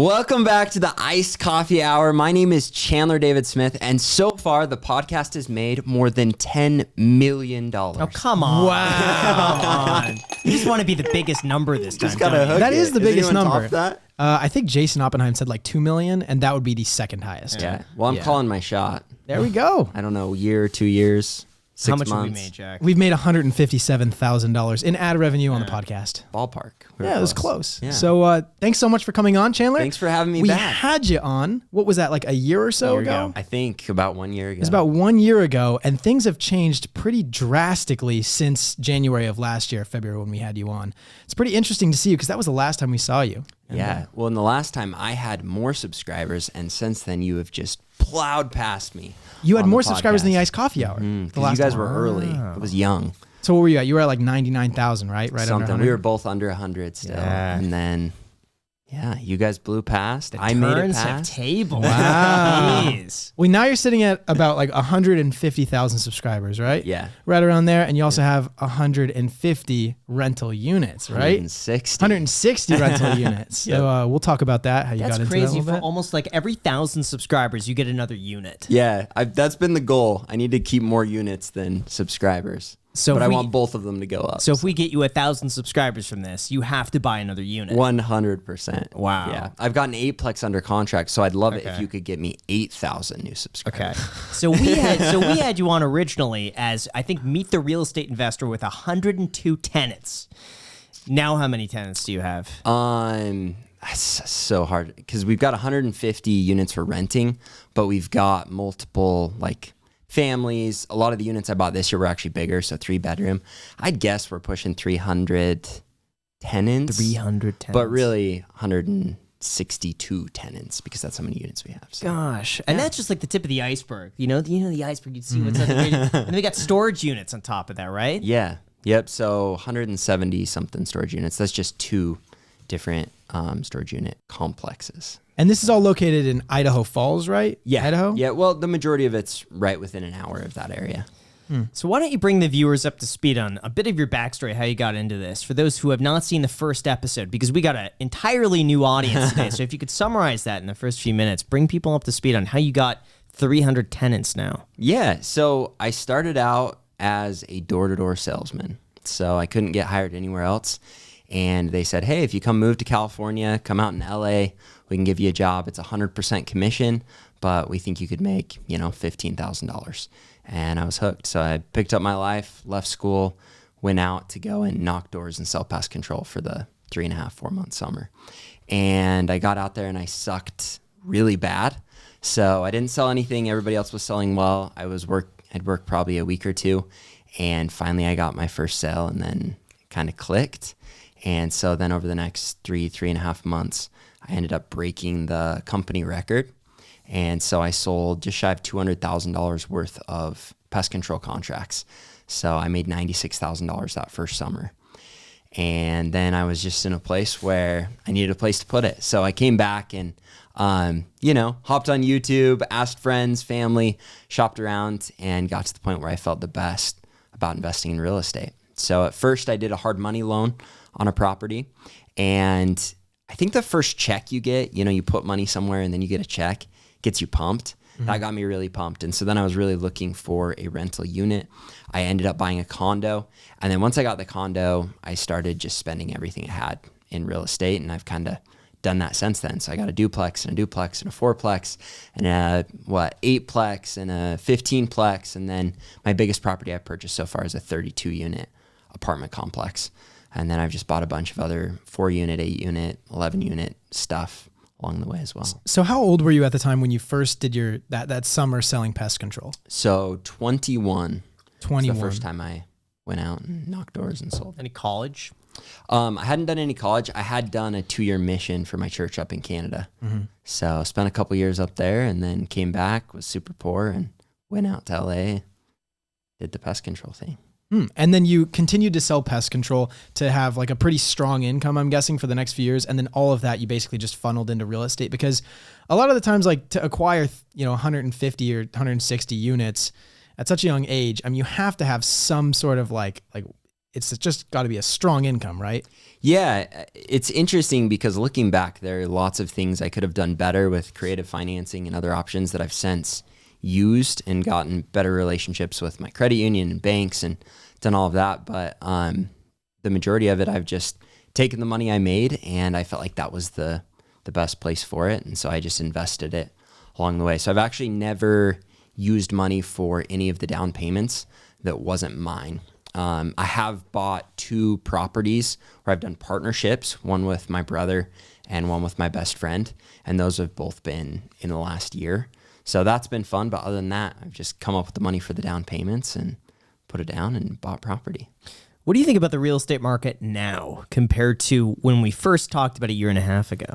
Welcome back to the Iced Coffee Hour. My name is Chandler David Smith, and so far the podcast has made more than $10 million. Oh, come on. Wow. Come on. You just want to be the biggest number this time. That is the biggest number. That? I think Jason Oppenheim said like 2 million, and that would be the second highest. Yeah. Well, I'm calling my shot. There we go. I don't know, a year, 2 years, 6 How much months. have we made, Jack? We've made $157,000 in ad revenue on the podcast. Ballpark. We were Yeah, it was close. Yeah. So thanks so much for coming on, Chandler. Thanks for having me we back. We had you on, what was that, like a year or so ago? I think about 1 year ago. It was about 1 year ago, and things have changed pretty drastically since January of last year, February, when we had you on. It's pretty interesting to see you because that was the last time we saw you. Yeah. Well, and the last time I had more subscribers, and since then you have just plowed past me. You had more subscribers than the Iced Coffee Hour. Because you guys were early. It was young. So what were you at? You were at like 99,000, right? Right Something. under 100? We were both under 100 still. Yeah. And then, yeah, you guys blew past. The I made it turns have past. tabled. Wow. Jeez. Well, now you're sitting at about like 150,000 subscribers, right? Yeah. Right around there. And you also have 150 rental units, right? 160. 160 rental units. So we'll talk about that, how you That's got into crazy. that a For little bit. almost like every 1,000 subscribers, you get another unit. Yeah, that's been the goal. I need to keep more units than subscribers. So but if I we- want both of them to go up. So if we get you 1,000 subscribers from this, you have to buy another unit. 100%. Wow. Yeah. I've got an 8plex under contract, so I'd love it if Okay. you could get me 8,000 new subscribers. Okay. So we had you on originally as, I think, meet the real estate investor with 102 tenants. Now how many tenants do you have? That's so hard because we've got 150 units for renting, but we've got multiple like families. A lot of the units I bought this year were actually bigger, so 3-bedroom. I'd guess we're pushing 300 tenants. 300 tenants. But really 162 tenants because that's how many units we have. So. Gosh. And that's just like the tip of the iceberg. You know the iceberg, you'd see what's underneath. And then we got storage units on top of that, right? Yeah. Yep. So 170 something storage units. That's just 2 different storage unit complexes. And this is all located in Idaho Falls, right? Yeah. Idaho? Yeah. Well, the majority of it's right within an hour of that area. So why don't you bring the viewers up to speed on a bit of your backstory, how you got into this, for those who have not seen the first episode, because we got an entirely new audience today. So if you could summarize that in the first few minutes, bring people up to speed on how you got 300 tenants now. Yeah. So I started out as a door-to-door salesman. So I couldn't get hired anywhere else. And they said, hey, if you come move to California, come out in LA, we can give you a job. It's 100% commission, but we think you could make, $15,000. And I was hooked. So I picked up my life, left school, went out to go and knock doors and sell pest control for the 3.5-4 month summer. And I got out there and I sucked really bad. So I didn't sell anything. Everybody else was selling well. I'd worked probably a week or two. And finally I got my first sale and then kind of clicked. And so then over the next 3.5 months, I ended up breaking the company record. And so I sold just shy of $200,000 worth of pest control contracts. So I made $96,000 that first summer. And then I was just in a place where I needed a place to put it. So I came back and, hopped on YouTube, asked friends, family, shopped around, and got to the point where I felt the best about investing in real estate. So at first I did a hard money loan on a property. And I think the first check you get, you put money somewhere and then you get a check, gets you pumped. That got me really pumped. And so then I was really looking for a rental unit. I ended up buying a condo. And then once I got the condo, I started just spending everything I had in real estate. And I've kind of done that since then. So I got a duplex and a duplex and a 4-plex and a 8-plex and a 15-plex. And then my biggest property I've purchased so far is a 32-unit apartment complex. And then I've just bought a bunch of other 4-unit, 8-unit, 11-unit stuff along the way as well. So how old were you at the time when you first did that summer selling pest control? So 21. 21. Was the first time I went out and knocked doors and sold. Any college? I hadn't done any college. I had done a 2-year mission for my church up in Canada. So spent a couple years up there and then came back, was super poor and went out to LA, did the pest control thing. And then you continued to sell pest control to have like a pretty strong income, I'm guessing, for the next few years. And then all of that you basically just funneled into real estate, because a lot of the times, like, to acquire 150 or 160 units at such a young age, I mean, you have to have some sort of like it's just got to be a strong income, right? Yeah, it's interesting because looking back, there are lots of things I could have done better with creative financing and other options that I've since used and gotten better relationships with my credit union and banks and done all of that. But the majority of it, I've just taken the money I made and I felt like that was the best place for it. And so I just invested it along the way. So I've actually never used money for any of the down payments that wasn't mine. I have bought 2 properties where I've done partnerships, one with my brother and one with my best friend. And those have both been in the last year. So that's been fun. But other than that, I've just come up with the money for the down payments and put it down and bought property. What do you think about the real estate market now compared to when we first talked about a year and a half ago?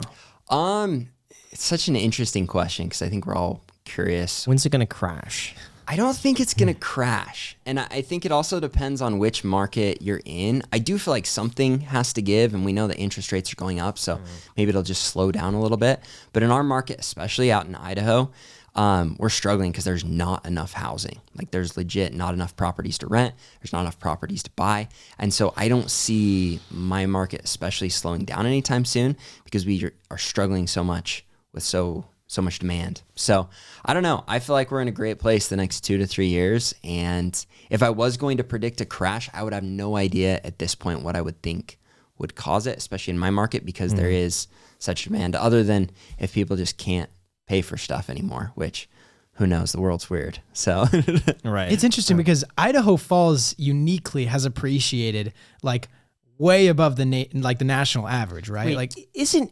It's such an interesting question because I think we're all curious. When's it going to crash? I don't think it's going to crash. And I think it also depends on which market you're in. I do feel like something has to give, and we know that interest rates are going up, so maybe it'll just slow down a little bit. But in our market, especially out in Idaho, we're struggling because there's not enough housing. Like there's legit not enough properties to rent. There's not enough properties to buy. And so I don't see my market especially slowing down anytime soon because we are struggling so much with so much demand. So I don't know. I feel like we're in a great place the next 2 to 3 years. And if I was going to predict a crash, I would have no idea at this point what I would think would cause it, especially in my market, because there is such demand other than if people just can't pay for stuff anymore, which who knows, the world's weird. So Right. It's interesting because Idaho Falls uniquely has appreciated like way above the national average, right? Wait, like isn't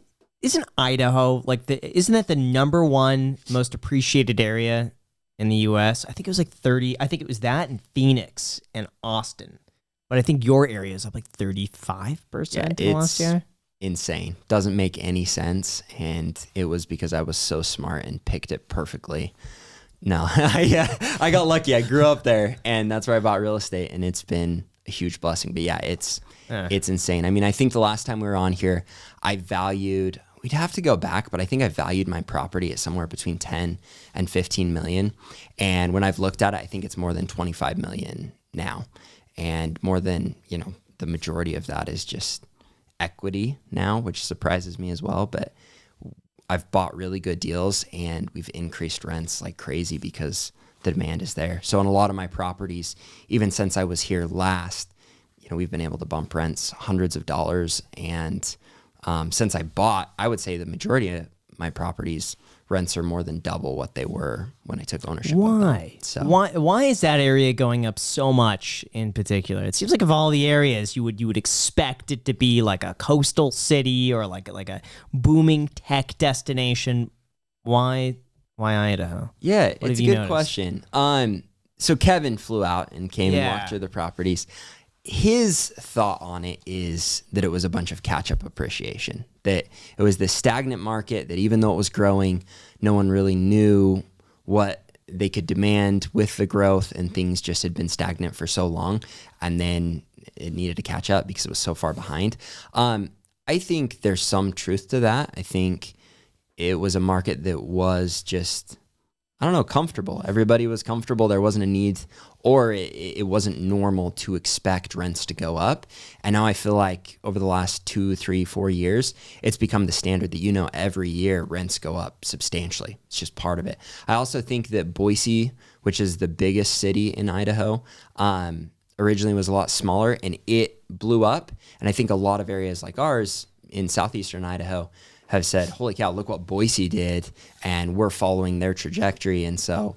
Idaho isn't that the number 1 most appreciated area in the US? I think it was like 30. I think it was that in Phoenix and Austin. But I think your area is up like 35% in last year. Insane. Doesn't make any sense. And it was because I was so smart and picked it perfectly. No, I got lucky. I grew up there and that's where I bought real estate and it's been a huge blessing. But yeah, it's insane. I mean, I think the last time we were on here, we'd have to go back, but I think I valued my property at somewhere between 10 and 15 million. And when I've looked at it, I think it's more than 25 million now. And more than, the majority of that is just equity now, which surprises me as well. But I've bought really good deals and we've increased rents like crazy because the demand is there. So in a lot of my properties, even since I was here last, we've been able to bump rents hundreds of dollars. And since I bought, I would say the majority of my properties rents are more than double what they were when I took ownership. Why? Of them. So Why is that area going up so much in particular? It seems like of all the areas you would expect it to be like a coastal city or like a booming tech destination. Why Idaho? Yeah, What it's a have you good noticed? question. So Kevin flew out and came and walked through the properties. His thought on it is that it was a bunch of catch-up appreciation, that it was this stagnant market that even though it was growing, no one really knew what they could demand with the growth and things just had been stagnant for so long. And then it needed to catch up because it was so far behind. I think there's some truth to that. I think it was a market that was just, comfortable. Everybody was comfortable. There wasn't a need, or it wasn't normal to expect rents to go up. And now I feel like over the last 2, 3, 4 years, it's become the standard that, every year rents go up substantially. It's just part of it. I also think that Boise, which is the biggest city in Idaho, originally was a lot smaller and it blew up. And I think a lot of areas like ours in southeastern Idaho have said, holy cow, look what Boise did. And we're following their trajectory. And so,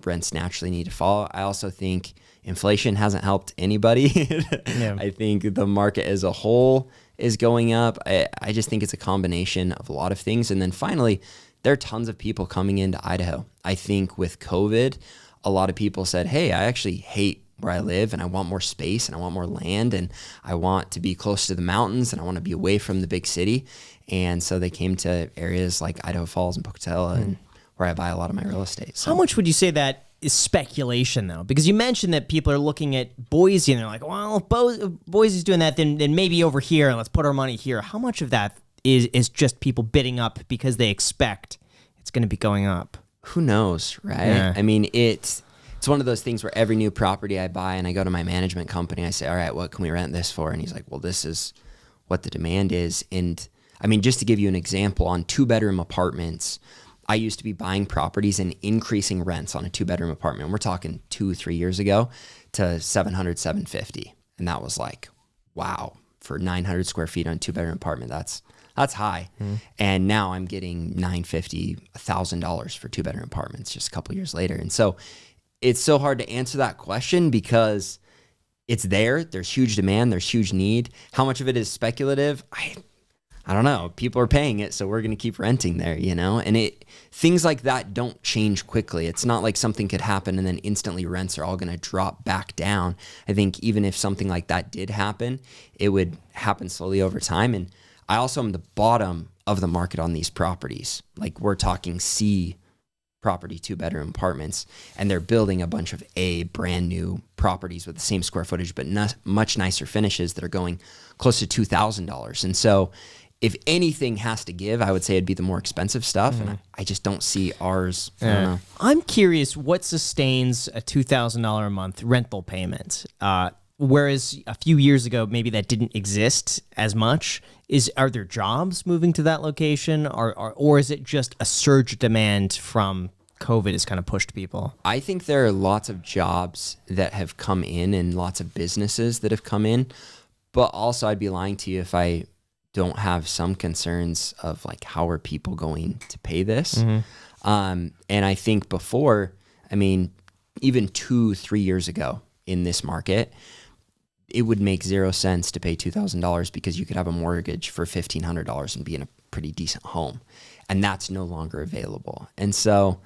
rents naturally need to follow. I also think inflation hasn't helped anybody. Yeah. I think the market as a whole is going up. I just think it's a combination of a lot of things. And then finally, there are tons of people coming into Idaho. I think with COVID, a lot of people said, hey, I actually hate where I live and I want more space and I want more land and I want to be close to the mountains and I want to be away from the big city. And so they came to areas like Idaho Falls and Pocatello and where I buy a lot of my real estate. So How much would you say that is speculation, though? Because you mentioned that people are looking at Boise and they're like, well, if Boise's doing that, then maybe over here, let's put our money here. How much of that is just people bidding up because they expect it's going to be going up? who knows, right? Yeah. I mean, it's it's one of those things where every new property I buy and I go to my management company, I say, all right, what can we rent this for? And he's like, well, this is what the demand is. And I mean, just to give you an example, on 2-bedroom apartments, I used to be buying properties and increasing rents on a 2-bedroom apartment. And we're talking 2-3 years ago to $700, $750. And that was like, wow, for 900 square feet on a 2-bedroom apartment, that's high. And now I'm getting $950, $1,000 for 2-bedroom apartments just a couple years later. And so it's so hard to answer that question because it's there's huge demand, there's huge need. How much of it is speculative? I don't know. People are paying it, so we're going to keep renting there, you know? And things like that don't change quickly. It's not like something could happen and then instantly rents are all going to drop back down. I think even if something like that did happen, it would happen slowly over time. And I also am the bottom of the market on these properties. Like we're talking C property, 2-bedroom apartments, and they're building a bunch of A brand new properties with the same square footage, but much nicer finishes that are going close to $2,000. And so if anything has to give, I would say it'd be the more expensive stuff. And I just don't see ours. I don't know. I'm curious what sustains a $2,000 a month rental payment. Whereas a few years ago, maybe that didn't exist as much. Are there jobs moving to that location, or is it just a surge of demand from COVID has kind of pushed people? I think there are lots of jobs that have come in and lots of businesses that have come in. But also I'd be lying to you if I don't have some concerns of like, how are people going to pay this? And I think before, I mean, even 2-3 years ago in this market, it would make zero sense to pay $2,000 because you could have a mortgage for $1,500 and be in a pretty decent home. And that's no longer available. And so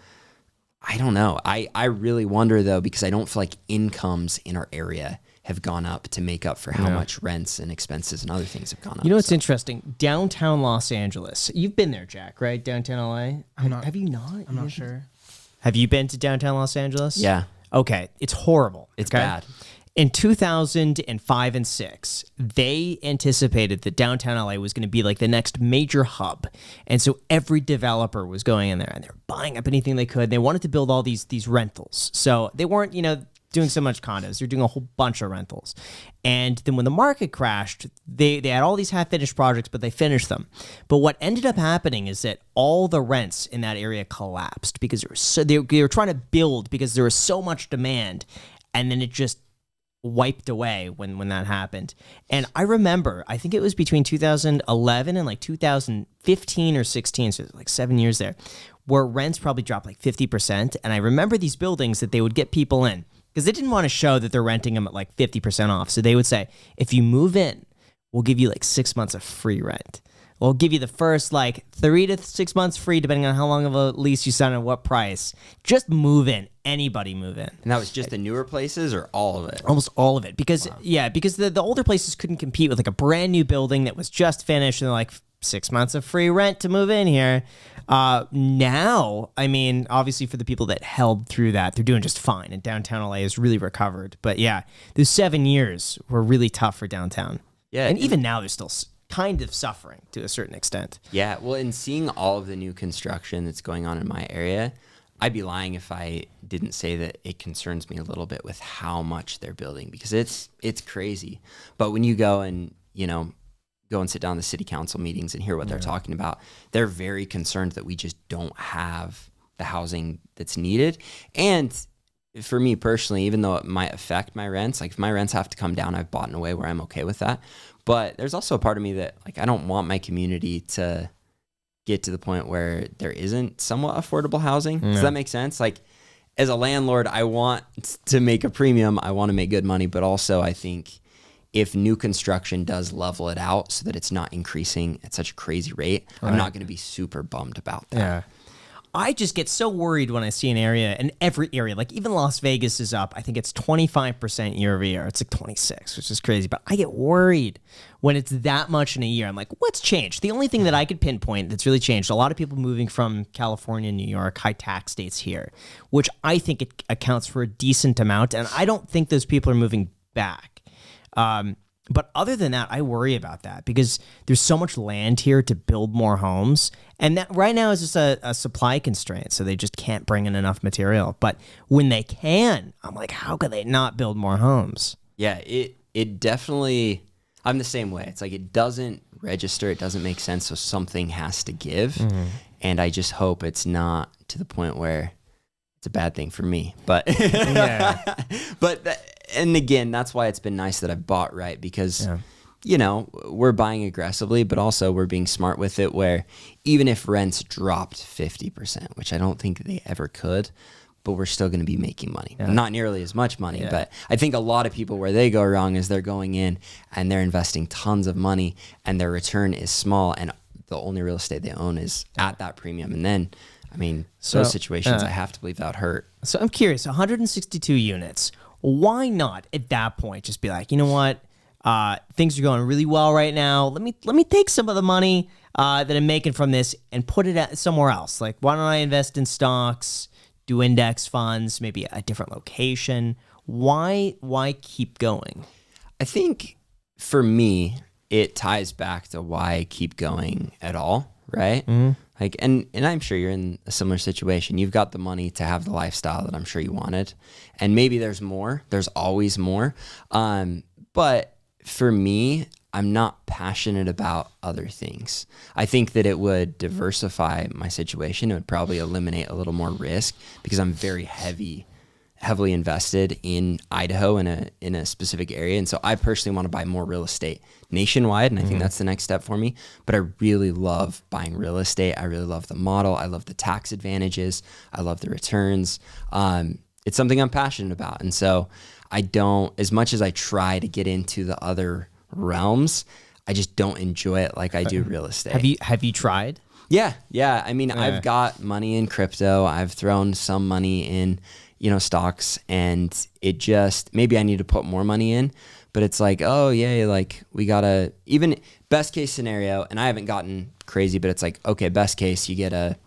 I don't know. I really wonder though, because I don't feel like incomes in our area have gone up to make up for how much rents and expenses and other things have gone up. You know what's interesting? Downtown Los Angeles. You've been there, Jack, right? Downtown LA? Have you not? I'm not sure. Have you been to downtown Los Angeles? Yeah. Okay. It's horrible. It's bad. In 2005 and 6, they anticipated that downtown LA was going to be like the next major hub. And so every developer was going in there and they were buying up anything they could. They wanted to build all these rentals. So they weren't, doing so much condos. They're doing a whole bunch of rentals. And then when the market crashed, they had all these half-finished projects, but they finished them. But what ended up happening is that all the rents in that area collapsed because they were trying to build because there was so much demand. And then it just wiped away when that happened. And I remember, I think it was between 2011 and like 2015 or 16, so like 7 years there, where rents probably dropped like 50%. And I remember these buildings that they would get people in because they didn't want to show that they're renting them at like 50% off. So they would say, if you move in, we'll give you like 6 months of free rent. We'll give you the first like 3 to 6 months free, depending on how long of a lease you sign and what price. Just move in. Anybody move in. And that was just the newer places or all of it? Almost all of it. Because, because the older places couldn't compete with like a brand new building that was just finished and they're like 6 months of free rent to move in here. Now, I mean, obviously for the people that held through that, they're doing just fine. And downtown LA has really recovered. But yeah, those 7 years were really tough for downtown. Yeah. And even now they're still kind of suffering to a certain extent. Yeah. Well, and seeing all of the new construction that's going on in my area, I'd be lying if I didn't say that it concerns me a little bit with how much they're building because it's crazy. But when you go and, go and sit down in the city council meetings and hear what they're talking about, they're very concerned that we just don't have the housing that's needed. And for me personally, even though it might affect my rents, like if my rents have to come down, I've bought in a way where I'm okay with that. But there's also a part of me that like I don't want my community to get to the point where there isn't somewhat affordable housing. Does that make sense? Like as a landlord, I want to make a premium. I want to make good money, but also I think if new construction does level it out so that it's not increasing at such a crazy rate, I'm not going to be super bummed about that. Yeah. I just get so worried when I see an area, and every area, like even Las Vegas is up. I think it's 25% year over year. It's like 26, which is crazy. But I get worried when it's that much in a year. I'm like, what's changed? The only thing that I could pinpoint that's really changed, a lot of people moving from California, New York, high tax states here, which I think it accounts for a decent amount. And I don't think those people are moving back. But other than that, I worry about that because there's so much land here to build more homes. And that right now is just a supply constraint. So they just can't bring in enough material. But when they can, I'm like, how could they not build more homes? Yeah, it definitely, I'm the same way. It's like it doesn't register. It doesn't make sense. So something has to give. Mm-hmm. And I just hope it's not to the point where it's a bad thing for me. But, and again, that's why it's been nice that I've bought right because, you know, we're buying aggressively, but also we're being smart with it where even if rents dropped 50%, which I don't think they ever could, but we're still going to be making money. Yeah. Not nearly as much money, but I think a lot of people where they go wrong is they're going in and they're investing tons of money and their return is small and the only real estate they own is at that premium. And then, I mean, those situations, I have to believe that would hurt. So I'm curious, 162 units. Why not at that point just be like, you know what, things are going really well right now. Let me take some of the money that I'm making from this and put it somewhere else. Like, why don't I invest in stocks, do index funds, maybe a different location? Why keep going? I think for me, it ties back to why I keep going at all, right? Mm-hmm. Like, and I'm sure you're in a similar situation. You've got the money to have the lifestyle that I'm sure you wanted. And maybe there's more. There's always more. But for me, I'm not passionate about other things. I think that it would diversify my situation. It would probably eliminate a little more risk because I'm very heavily invested in Idaho in a specific area. And so I personally want to buy more real estate nationwide. And I think that's the next step for me. But I really love buying real estate. I really love the model. I love the tax advantages. I love the returns. It's something I'm passionate about. And so I don't, as much as I try to get into the other realms, I just don't enjoy it like I do real estate. Have you tried? Yeah. I mean, I've got money in crypto. I've thrown some money in, stocks, and it just, maybe I need to put more money in, but it's like, oh yeah, like we gotta, even best case scenario, and I haven't gotten crazy, but it's like, okay, best case, you get a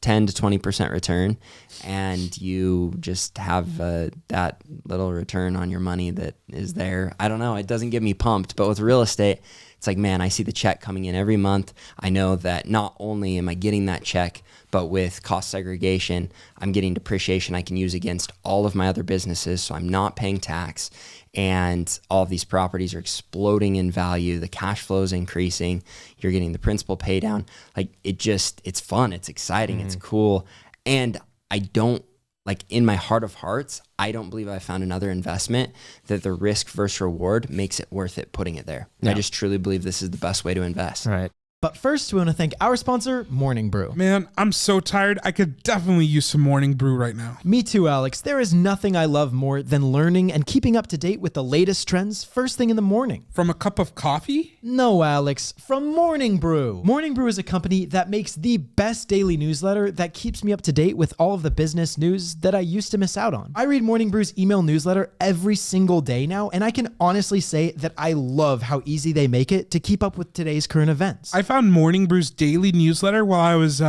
10 to 20% return, and you just have that little return on your money that is there. I don't know. It doesn't get me pumped, but with real estate, it's like, man, I see the check coming in every month. I know that not only am I getting that check, but with cost segregation, I'm getting depreciation I can use against all of my other businesses. So I'm not paying tax, and all of these properties are exploding in value. The cash flow is increasing. You're getting the principal pay down. Like it's fun. It's exciting. It's cool. And I don't, like, in my heart of hearts, I don't believe I found another investment that the risk versus reward makes it worth it putting it there. Yeah. I just truly believe this is the best way to invest. Right. But first, we want to thank our sponsor, Morning Brew. Man, I'm so tired. I could definitely use some Morning Brew right now. Me too, Alex. There is nothing I love more than learning and keeping up to date with the latest trends first thing in the morning. From a cup of coffee? No, Alex. From Morning Brew. Morning Brew is a company that makes the best daily newsletter that keeps me up to date with all of the business news that I used to miss out on. I read Morning Brew's email newsletter every single day now, and I can honestly say that I love how easy they make it to keep up with today's current events. I found Morning Brew's daily newsletter while I was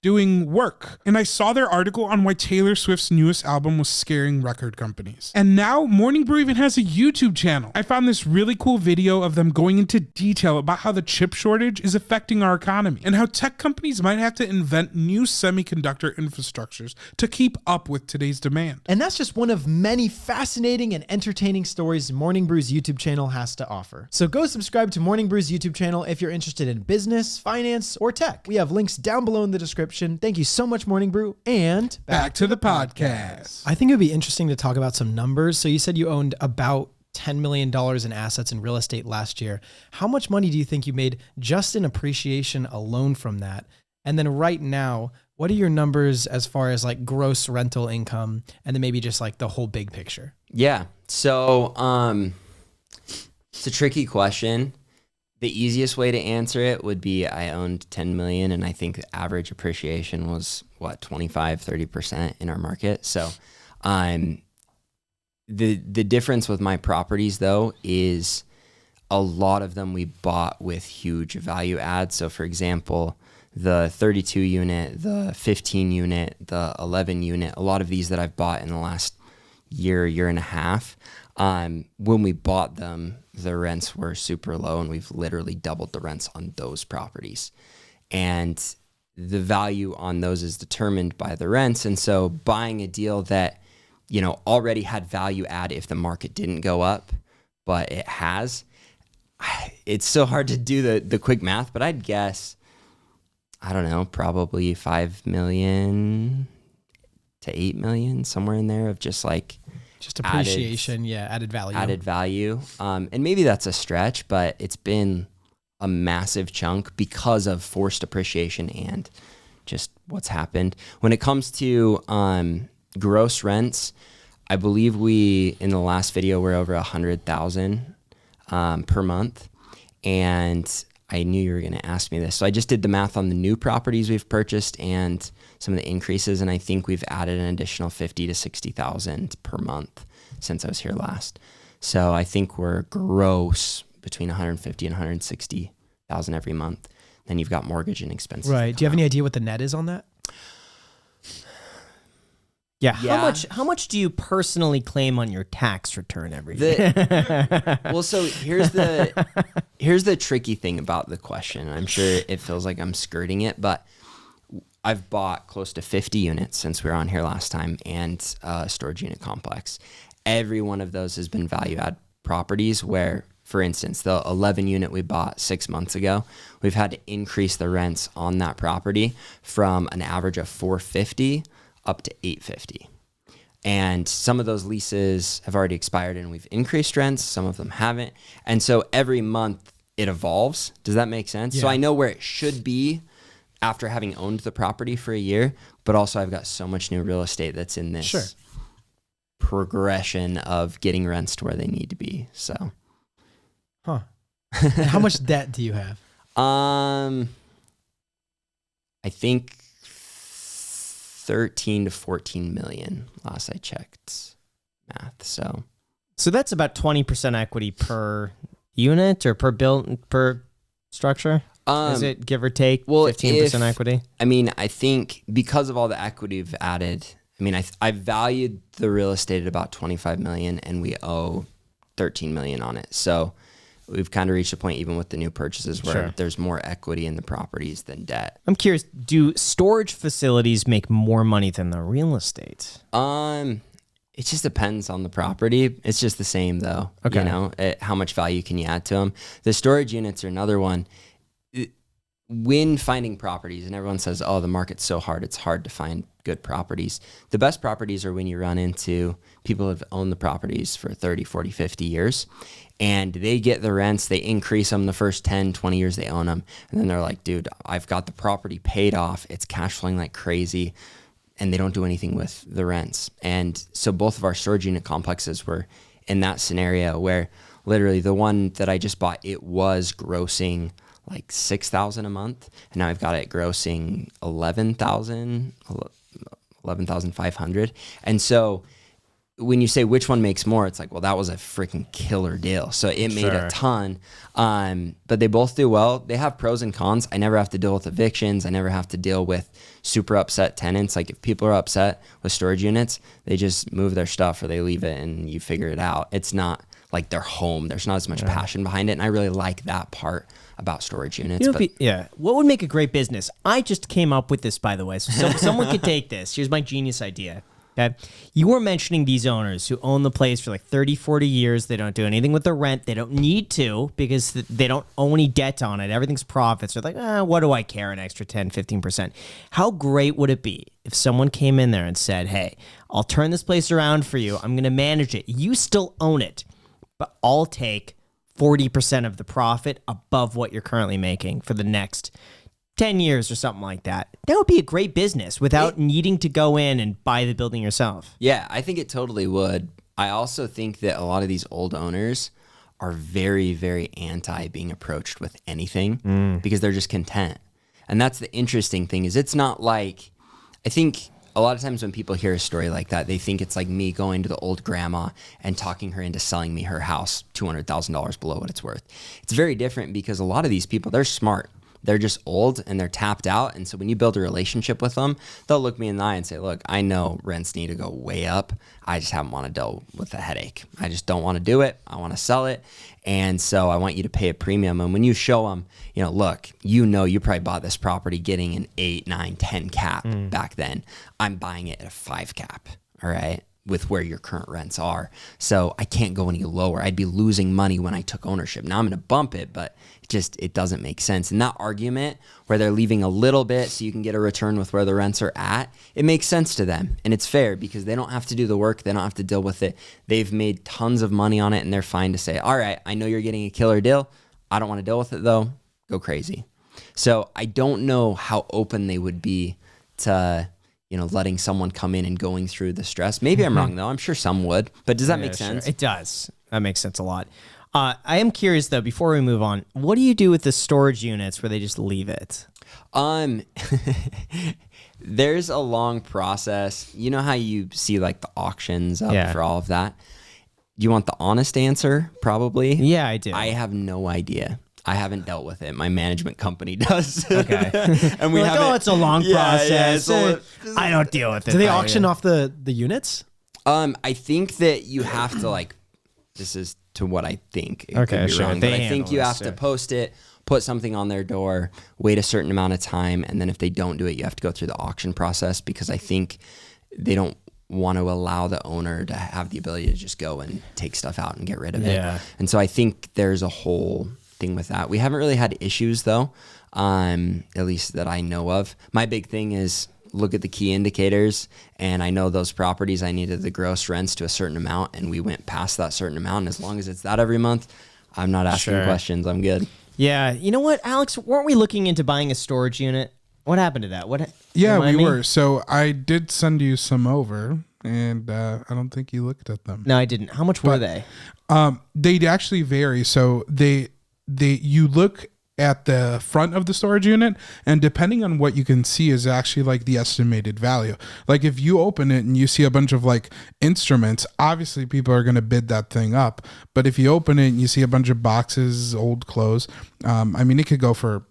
doing work, and I saw their article on why Taylor Swift's newest album was scaring record companies. And now Morning Brew even has a YouTube channel. I found this really cool video of them going into detail about how the chip shortage is affecting our economy and how tech companies might have to invent new semiconductor infrastructures to keep up with today's demand. And that's just one of many fascinating and entertaining stories Morning Brew's YouTube channel has to offer. So go subscribe to Morning Brew's YouTube channel if you're interested in business, finance, or tech. We have links down below in the description. Thank you so much, Morning Brew, and back to the podcast. I think it would be interesting to talk about some numbers. So you said you owned about $10 million in assets in real estate last year. How much money do you think you made just in appreciation alone from that? And then right now, what are your numbers as far as like gross rental income, and then maybe just like the whole big picture? Yeah. So it's a tricky question. The easiest way to answer it would be I owned 10 million, and I think the average appreciation was 25-30% in our market. So the difference with my properties though is a lot of them we bought with huge value adds. So for example, the 32 unit, the 15 unit, the 11 unit, a lot of these that I've bought in the last year and a half, when we bought them, the rents were super low, and we've literally doubled the rents on those properties. And the value on those is determined by the rents. And so buying a deal that, you know, already had value add if the market didn't go up, but it has, it's so hard to do the quick math, but I'd guess, I don't know, probably 5 million to 8 million, somewhere in there of just like appreciation, added value. And maybe that's a stretch, but it's been a massive chunk because of forced appreciation and just what's happened. When it comes to gross rents, I believe we, in the last video, we're over 100,000 per month. And I knew you were going to ask me this. So I just did the math on the new properties we've purchased and some of the increases. And I think we've added an additional 50 to 60,000 per month since I was here last. So I think we're gross between 150 and 160,000 every month. Then you've got mortgage and expenses. Right. Do you have any idea what the net is on that? Yeah. How much do you personally claim on your tax return every year? Well, so here's the tricky thing about the question. I'm sure it feels like I'm skirting it, but I've bought close to 50 units since we were on here last time, and a storage unit complex. Every one of those has been value add properties where, for instance, the 11 unit we bought 6 months ago, we've had to increase the rents on that property from an average of $450 up to $850. And some of those leases have already expired and we've increased rents. Some of them haven't. And so every month it evolves. Does that make sense? Yeah. So I know where it should be after having owned the property for a year, but also I've got so much new real estate that's in this progression of getting rents to where they need to be. So, And how much debt do you have? I think 13 to 14 million last I checked math. So that's about 20% equity per unit or per structure. Is it give or take 15% equity? I mean, I think because of all the equity we've added, I mean, I valued the real estate at about 25 million and we owe 13 million on it. So we've kind of reached a point, even with the new purchases, where there's more equity in the properties than debt. I'm curious, do storage facilities make more money than the real estate? It just depends on the property. It's just the same though. Okay. You know, how much value can you add to them? The storage units are another one. When finding properties, and everyone says, oh, the market's so hard, it's hard to find good properties. The best properties are when you run into people who have owned the properties for 30, 40, 50 years, and they get the rents, they increase them the first 10, 20 years they own them, and then they're like, dude, I've got the property paid off, it's cash flowing like crazy, and they don't do anything with the rents. And so both of our storage unit complexes were in that scenario where literally the one that I just bought, it was grossing like $6,000 a month, and now I've got it grossing $11,500. And so when you say which one makes more, it's like, well, that was a freaking killer deal. So it made a ton. But they both do well. They have pros and cons. I never have to deal with evictions. I never have to deal with super upset tenants. Like if people are upset with storage units, they just move their stuff or they leave it and you figure it out. It's not like their home. There's not as much passion behind it. And I really like that part about storage units. You know, what would make a great business? I just came up with this, by the way. So someone could take this. Here's my genius idea. Okay. You were mentioning these owners who own the place for like 30, 40 years. They don't do anything with the rent. They don't need to because they don't owe any debt on it. Everything's profits. They're like, what do I care? An extra 10, 15%. How great would it be if someone came in there and said, hey, I'll turn this place around for you. I'm going to manage it. You still own it, but I'll take 40% of the profit above what you're currently making for the next 10 years or something like that. That would be a great business without needing to go in and buy the building yourself. Yeah, I think it totally would. I also think that a lot of these old owners are very, very anti being approached with anything because they're just content. And that's the interesting thing is it's not like, I think a lot of times when people hear a story like that, they think it's like me going to the old grandma and talking her into selling me her house $200,000 below what it's worth. It's very different because a lot of these people, they're smart. They're just old and they're tapped out. And so when you build a relationship with them, they'll look me in the eye and say, look, I know rents need to go way up. I just haven't want to deal with the headache. I just don't want to do it. I want to sell it. And so I want you to pay a premium. And when you show them, look, you probably bought this property getting an 8, 9, 10 cap back then. I'm buying it at a 5 cap. All right. With where your current rents are. So I can't go any lower. I'd be losing money when I took ownership. Now I'm going to bump it, but it doesn't make sense. And that argument where they're leaving a little bit so you can get a return with where the rents are at, it makes sense to them. And it's fair because they don't have to do the work. They don't have to deal with it. They've made tons of money on it and they're fine to say, all right, I know you're getting a killer deal. I don't want to deal with it though. Go crazy. So I don't know how open they would be to letting someone come in and going through the stress. Maybe I'm wrong though. I'm sure some would, but does that make sense? Sure. It does. That makes sense a lot. I am curious though, before we move on, what do you do with the storage units where they just leave it? There's a long process. You know how you see like the auctions up for all of that? You want the honest answer? Probably. Yeah, I do. I have no idea. I haven't dealt with it. My management company does. Okay. And we have it's a long process. I don't deal with it. Do they auction off the units? I think that you have to this is to what I think. It could be wrong, but I think you have to post it, put something on their door, wait a certain amount of time, and then if they don't do it, you have to go through the auction process because I think they don't want to allow the owner to have the ability to just go and take stuff out and get rid of it. And so I think there's a whole thing with that. We haven't really had issues though, at least that I know of. My big thing is look at the key indicators, and I know those properties I needed the gross rents to a certain amount, and we went past that certain amount. And as long as it's that every month, I'm not asking questions. I'm good. Yeah. You know what, Alex? Weren't we looking into buying a storage unit? What happened to that? Yeah, we were. So I did send you some over, and I don't think you looked at them. No, I didn't. How much were they? They actually vary. So you look at the front of the storage unit, and depending on what you can see is actually like the estimated value. Like if you open it and you see a bunch of like instruments, obviously people are going to bid that thing up. But if you open it and you see a bunch of boxes, old clothes, it could go for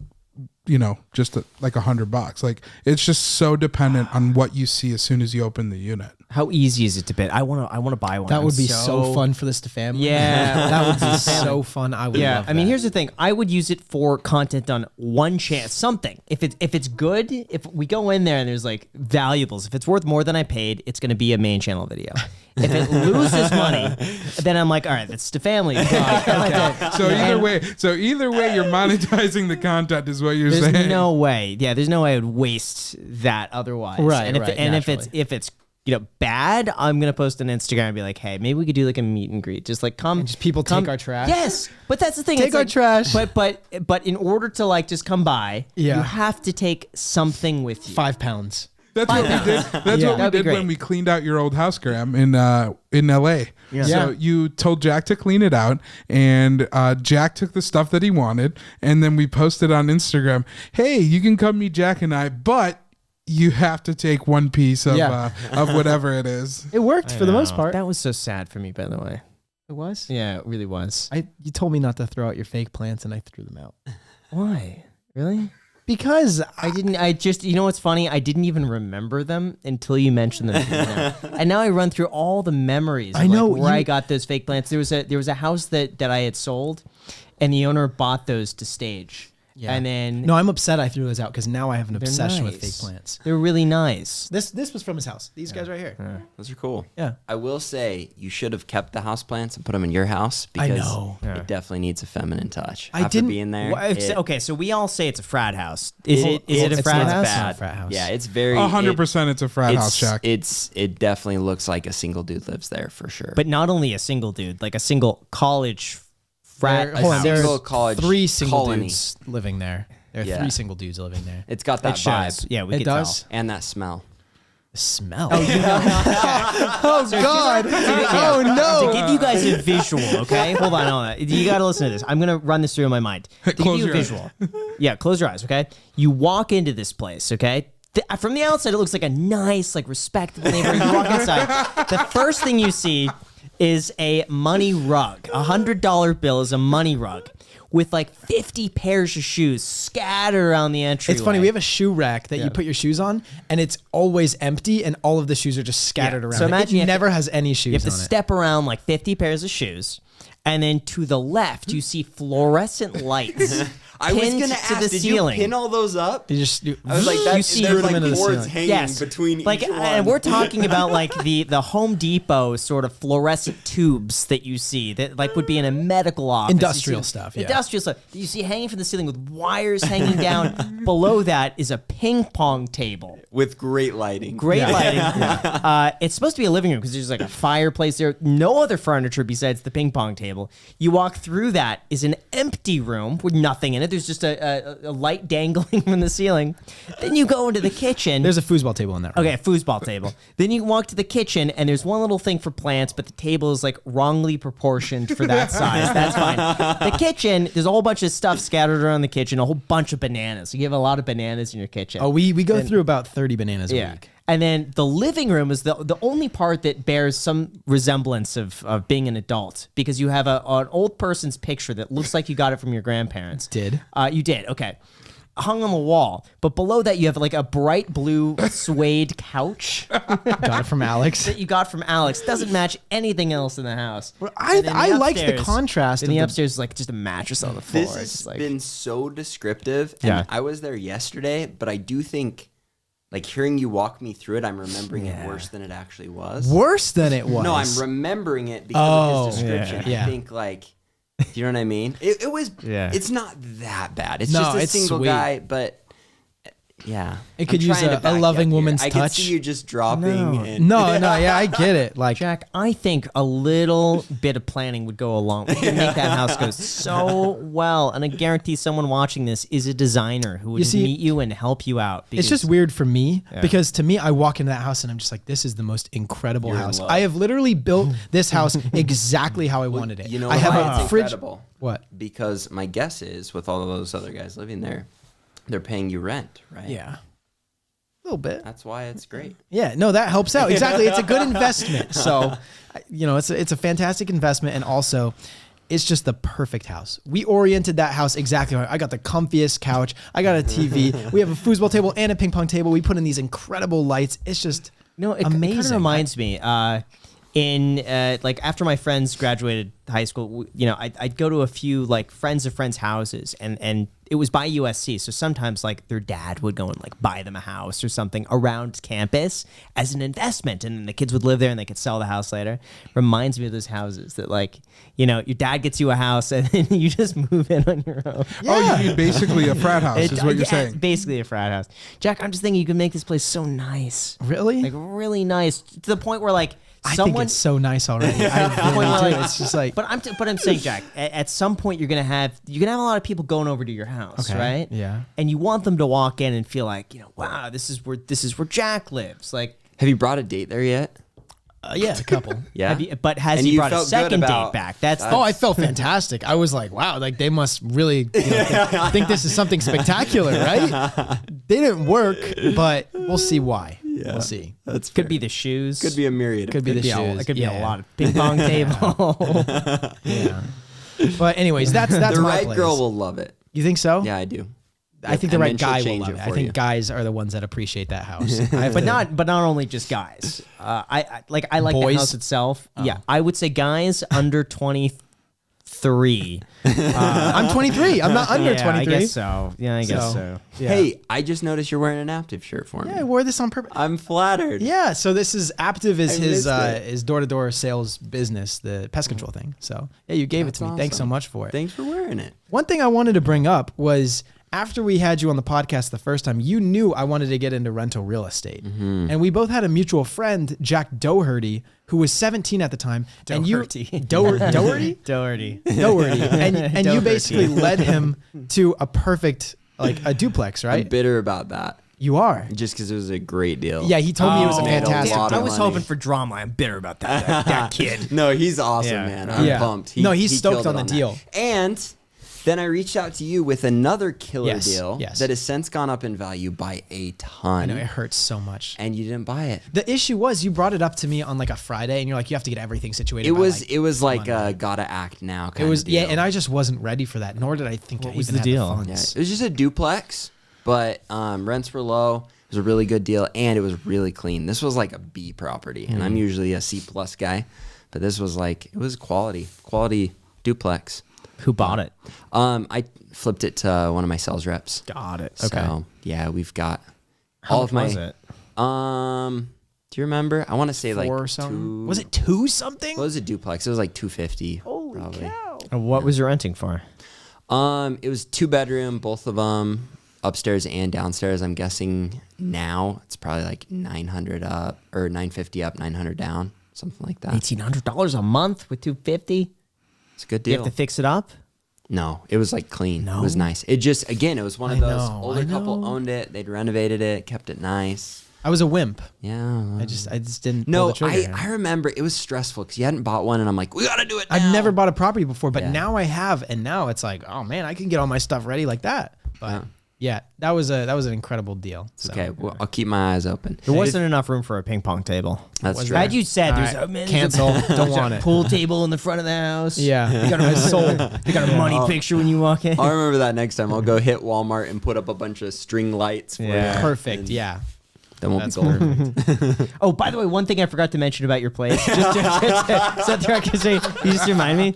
just like $100. Like it's just so dependent on what you see as soon as you open the unit. How easy is it to bid? I want to buy one. That would be so fun for this to family. Yeah, that would be so fun. I would. Yeah, love I mean, that. here's the thing. I would use it for content on one channel, something. If it's good, if we go in there and there's like valuables, if it's worth more than I paid, it's going to be a main channel video. If it loses money, then I'm like, all right, that's the family. So either way, you're monetizing the content, is what you're saying. There's no way. Yeah, there's no way I would waste that otherwise. Right. And if it's bad, I'm gonna post on Instagram and be like, hey, maybe we could do like a meet and greet. Just like come, and just people take our trash. Yes, but that's the thing. Take our trash. But in order to like just come by, you have to take something with you. 5 pounds. That's what we did. That's what we did when we cleaned out your old house, Graham, in LA. Yeah. So you told Jack to clean it out, and Jack took the stuff that he wanted, and then we posted on Instagram, hey, you can come meet Jack and I, but you have to take one piece of whatever it is. It worked for the most part. That was so sad for me, by the way. It was? Yeah, it really was. You told me not to throw out your fake plants, and I threw them out. Why? Really? Because you know what's funny? I didn't even remember them until you mentioned them. And now I run through all the memories of where I got those fake plants. There was a house that I had sold, and the owner bought those to stage. Yeah. And then no, I'm upset I threw those out because now I have an obsession with fake plants. They're really nice. This was from his house. These guys right here. Yeah. Those are cool. Yeah. I will say you should have kept the house plants and put them in your house because it definitely needs a feminine touch. After being there. Okay, so we all say it's a frat house. Is it a frat house? Bad. It's a frat house. Yeah, it's very 100%. It's a frat house, Shaq. It definitely looks like a single dude lives there for sure. But not only a single dude, like a single college frat. There are college 3 single colony. Dudes living there. There are 3 single dudes living there. It's got that vibe. Yeah, we it can does. tell. And that smell. The smell. Oh, you know. Oh God. Oh no. To give you guys a visual, okay? Hold on. You got to listen to this. I'm going to run this through in my mind. To give you a visual. Yeah, close your eyes, okay? You walk into this place, okay? From the outside, it looks like a nice, like respectable neighborhood. You walk inside. The first thing you see is a money rug. $100 bill is a money rug with like 50 pairs of shoes scattered around the entryway. It's funny. We have a shoe rack that you put your shoes on, and it's always empty, and all of the shoes are just scattered around. So imagine it never has any shoes. You have to on step around like 50 pairs of shoes, and then to the left you see fluorescent lights. I was pinned gonna to ask, the did ceiling. you pin all those up? You just I was like, that, you see there's them like into the cords ceiling. hanging between like, each one. and we're talking about like the Home Depot sort of fluorescent tubes that you see that like would be in a medical office. Industrial You see- stuff, yeah. Industrial stuff that you see hanging from the ceiling with wires hanging down. Below that is a ping pong table. with great lighting. Great lighting. It's supposed to be a living room because there's like a fireplace there. No other furniture besides the ping pong table. You walk through that is an empty room with nothing in it. There's just a light dangling from the ceiling. Then you go into the kitchen. There's a foosball table in that room. Okay, a foosball table. Then you walk to the kitchen, and there's one little thing for plants, but the table is like wrongly proportioned for that size. That's fine. The kitchen, there's a whole bunch of stuff scattered around the kitchen, a whole bunch of bananas. You have a lot of bananas in your kitchen. Oh, we go through about 30 bananas a Yeah. week. And then the living room is the only part that bears some resemblance of being an adult because you have an old person's picture that looks like you got it from your grandparents. Did? You did, okay. Hung on the wall. But below that, you have like a bright blue suede couch Got it from Alex. that you got from Alex. Doesn't match anything else in the house. I And then I liked the upstairs- contrast. And of the the- upstairs is like just a mattress on the floor. This It's has just like, been so descriptive. And Yeah. I was there yesterday, but I do think, like, hearing you walk me through it, I'm remembering it worse than it actually was. Worse than it was. No, I'm remembering it because of his description. yeah. I think, like, do you know what I mean? It was, Yeah. it's not that bad. It's No, just a it's single sweet. guy, but yeah. It could I'm use trying to a back you loving up here. woman's I touch. could see you just dropping. No. And No, yeah, I get it. Like, Jack, I think a little bit of planning would go along. Would make that house go so well. And I guarantee someone watching this is a designer who would You see, meet you and help you out. it's just weird for me because to me, I walk into that house and I'm just like, this is the most incredible You're in house. love. I have literally built this house exactly how I wanted it. You know I have why a it's fridge. incredible? What? Because my guess is, with all of those other guys living there, they're paying you rent, right? Yeah. A little bit. That's why it's great. Yeah, no, that helps out. Exactly. It's a good investment. So, it's a fantastic investment. And also, it's just the perfect house. We oriented that house exactly right. I got the comfiest couch. I got a TV. We have a foosball table and a ping pong table. We put in these incredible lights. It's just it amazing. kind of reminds me. Like after my friends graduated high school, I'd go to a few like friends of friends' houses, and it was by USC. So sometimes like their dad would go and like buy them a house or something around campus as an investment, and then the kids would live there and they could sell the house later. Reminds me of those houses that like your dad gets you a house and then you just move in on your own. Oh, you mean basically a frat house is what you're It's saying. basically a frat house. Jack, I'm just thinking you could make this place so nice, really. like really nice, to the point where like I someone. think it's so nice already. I really do. It's just like, But I'm saying, Jack, at some point you're gonna have a lot of people going over to your house, Okay, right? yeah. And you want them to walk in and feel like, wow, this is where Jack lives. Like, Have you brought a date there yet? yeah, a couple. Yeah. has And he you brought a felt good second date about- back? That's Oh, I felt fantastic. I was like, wow, like they must really think this is something spectacular, right? They didn't work, but we'll see why. We'll see. That's could be the shoes. Could be a myriad. Could be the shoes. It could be a Yeah. lot of ping pong table. Yeah. But anyways, that's The my right place. girl will love it. You think so? Yeah, I do. I think the And right then she'll guy will change love it it. for I think you. guys are the ones that appreciate that house. But not only just guys. I like the Boys? house itself. Yeah, I would say guys under 23. I'm 23. I'm not under Yeah, 23. I guess so. Yeah, I guess so. Yeah. Hey, I just noticed you're wearing an Aptive shirt for me. Yeah, I wore this on purpose. I'm flattered. Yeah, so this is Aptive is I his missed it. his door-to-door sales business, the pest control thing. So yeah, you gave That's it to me. Thanks so awesome. much for it. Thanks for wearing it. One thing I wanted to bring up was after we had you on the podcast the first time, you knew I wanted to get into rental real estate. And we both had a mutual friend, Jack Doherty, who was 17 at the time. Doherty. And you, Doherty? Doherty. Doherty. And you Doherty. basically led him to a perfect, like a duplex, I'm right? bitter about that. You are. Just because it was a great deal. Yeah, he told me it was a Oh, fantastic. lot I of was money. hoping for drama. I'm bitter about that kid. No, he's awesome, Yeah. man. I'm Yeah. pumped. No, he's he stoked killed on it the that. deal. And Then I reached out to you with another killer Yes, deal yes. that has since gone up in value by a ton. I know, it hurts so much. And you didn't buy it. The issue was you brought it up to me on like a Friday, and you're like, you have to get everything situated. It by, was like Monday. gotta act now. It was deal. and I just wasn't ready for that. Nor did I think I was even the had deal? the Yeah, funds. it was just a duplex, but rents were low. It was a really good deal, and it was really clean. This was like a B property, and I'm usually a C plus guy, but this was like it was quality duplex. Who bought it? I flipped it to one of my sales reps. Got it. So yeah, we've got How all much of my. was it? Do you remember? I want to say like 4 or something. two. Was it 2 something? What was a duplex? It was like 250. Holy probably. cow! And what was you renting for? It was 2-bedroom, both of them upstairs and downstairs. I'm guessing now it's probably like 900 up or 950 up, 900 down, something like that. $1,800 a month with $250. It's a good You deal. have to fix it up. No, it was like clean. No? It was nice. It just again, it was one of I those know, older I couple know. owned it. They'd renovated it, kept it nice. I was a wimp. Yeah. I just didn't. pull No, the trigger. I remember it was stressful because you hadn't bought one, and I'm like, we gotta do it now. I've never bought a property before, but Yeah. now I have, and now it's like, oh man, I can get all my stuff ready like that. But yeah, that was an incredible deal. So. Okay, well, I'll keep my eyes open. There wasn't enough room for a ping pong table. That's Was true. there? Had you said All there's right, a man, cancel. Don't want it. Pool table in the front of the house. Yeah, They got a sold. They got a money picture when you walk in. I'll remember that next time. I'll go hit Walmart and put up a bunch of string lights. For Yeah. it. perfect. Yeah, Then we'll That's be golden. Oh, by the way, one thing I forgot to mention about your place. Just set the record straight. You just remind me.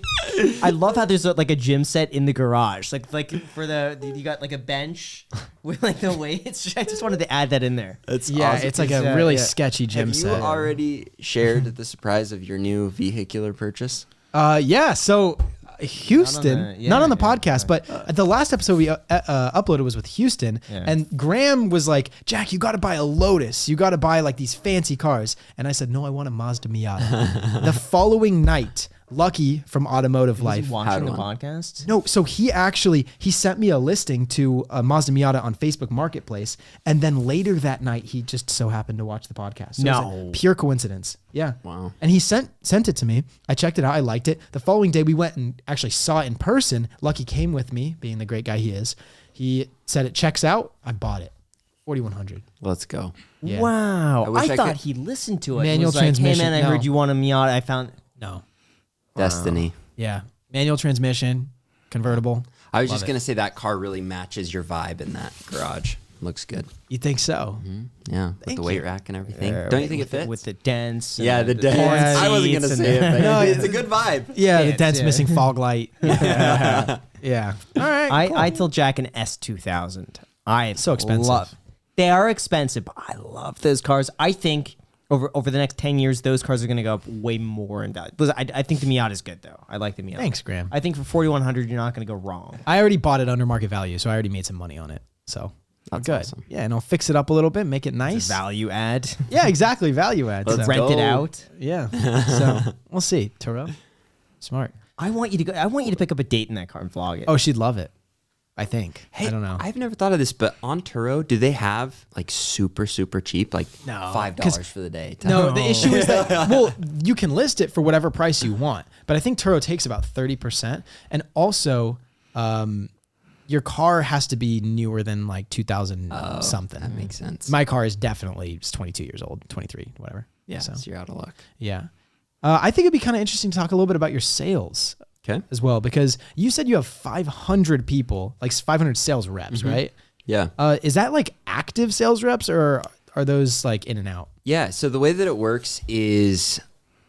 I love how there's like a gym set in the garage. Like for you got like a bench with like the weights. I just wanted to add that in there. That's yeah. awesome. It's like It's, a really yeah. sketchy gym Have you set. already shared the surprise of your new vehicular purchase? Yeah. So Houston, yeah, not on the yeah, podcast, but the last episode we uploaded was with Houston, Yeah. and Graham was like, "Jack, you got to buy a Lotus. You got to buy like these fancy cars." And I said, "No, I want a Mazda Miata." The following night, Lucky from Automotive Life. Is he watching Had the one. podcast? No, so he sent me a listing to a Mazda Miata on Facebook Marketplace, and then later that night he just so happened to watch the podcast. So it was a No. pure coincidence. Yeah. Wow. And he sent it to me. I checked it out. I liked it. The following day we went and actually saw it in person. Lucky came with me, being the great guy he is. He said it checks out. I bought it. 4,100. Let's go. Yeah. Wow. I wish I I thought could- he listened to it. Manual Was like, transmission, Hey man, I no. heard you want a Miata. I found. No. Destiny. Yeah. Manual transmission, convertible. I was Love just it. going to say that car really matches your vibe in that garage. Looks good. You think so? Yeah, with Thank the weight you. rack and everything. Don't you think it with the- fits? with the dents? and yeah, the dents. torn I wasn't going to seats say it, and but No, it's a good vibe. Yeah, the Yes, dent's yeah. missing fog light. Yeah. Yeah. All right. I told Jack an S2000. So expensive. They are expensive, but I love those cars. I think over the next 10 years, those cars are going to go up way more in value. Listen, I think the Miata is good though. I like the Miata. Thanks, Graham. I think for 4,100, you're not going to go wrong. I already bought it under market value, so I already made some money on it. So That's good. awesome. Yeah, and I'll fix it up a little bit, make it nice. Value add. Yeah, exactly. Value add. Let's So- Rent it go. out. Yeah. So we'll see. Turo. Smart. I want you to go. I want you to pick up a date in that car and vlog it. Oh, she'd love it. I think. Hey, I don't know. I've never thought of this, but on Turo, do they have like super cheap, like No, $5 for the day? No, the issue is that well, you can list it for whatever price you want, but I think Turo takes about 30%, and also, your car has to be newer than like 2000 something. That makes sense. My car is definitely just 22 years old, 23, whatever. yeah, So so you're out of luck. yeah, I think it'd be kind of interesting to talk a little bit about your sales Okay. as well, because you said you have 500 people, like 500 sales reps, right? Yeah. Is that like active sales reps, or are those like in and out? Yeah. So the way that it works is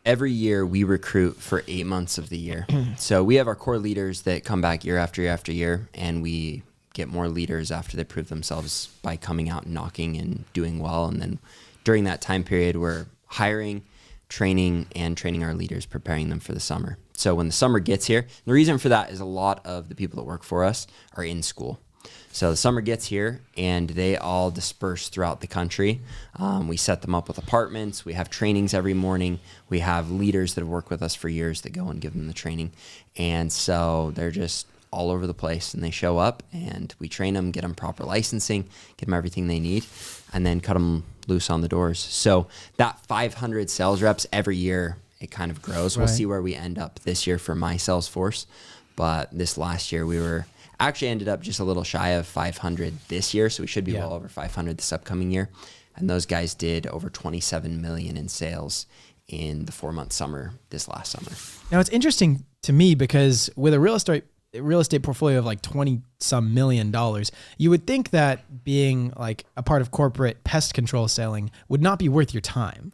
every year we recruit for 8 months of the year. So we have our core leaders that come back year after year after year, and we get more leaders after they prove themselves by coming out and knocking and doing well. And then during that time period, we're hiring, training our leaders, preparing them for the summer. So when the summer gets here, the reason for that is a lot of the people that work for us are in school. So the summer gets here and they all disperse throughout the country. We set them up with apartments. We have trainings every morning. We have leaders that have worked with us for years that go and give them the training. And so they're just all over the place, and they show up and we train them, get them proper licensing, get them everything they need, and then cut them loose on the doors. So that 500 sales reps every year, it kind of grows. We'll Right. see where we end up this year for my sales force. But this last year, we were actually ended up just a little shy of 500 this year. So we should be well over 500 this upcoming year. And those guys did over 27 million in sales in the 4-month summer this last summer. Now it's interesting to me because with a real estate portfolio of like 20 some million dollars, you would think that being like a part of corporate pest control selling would not be worth your time.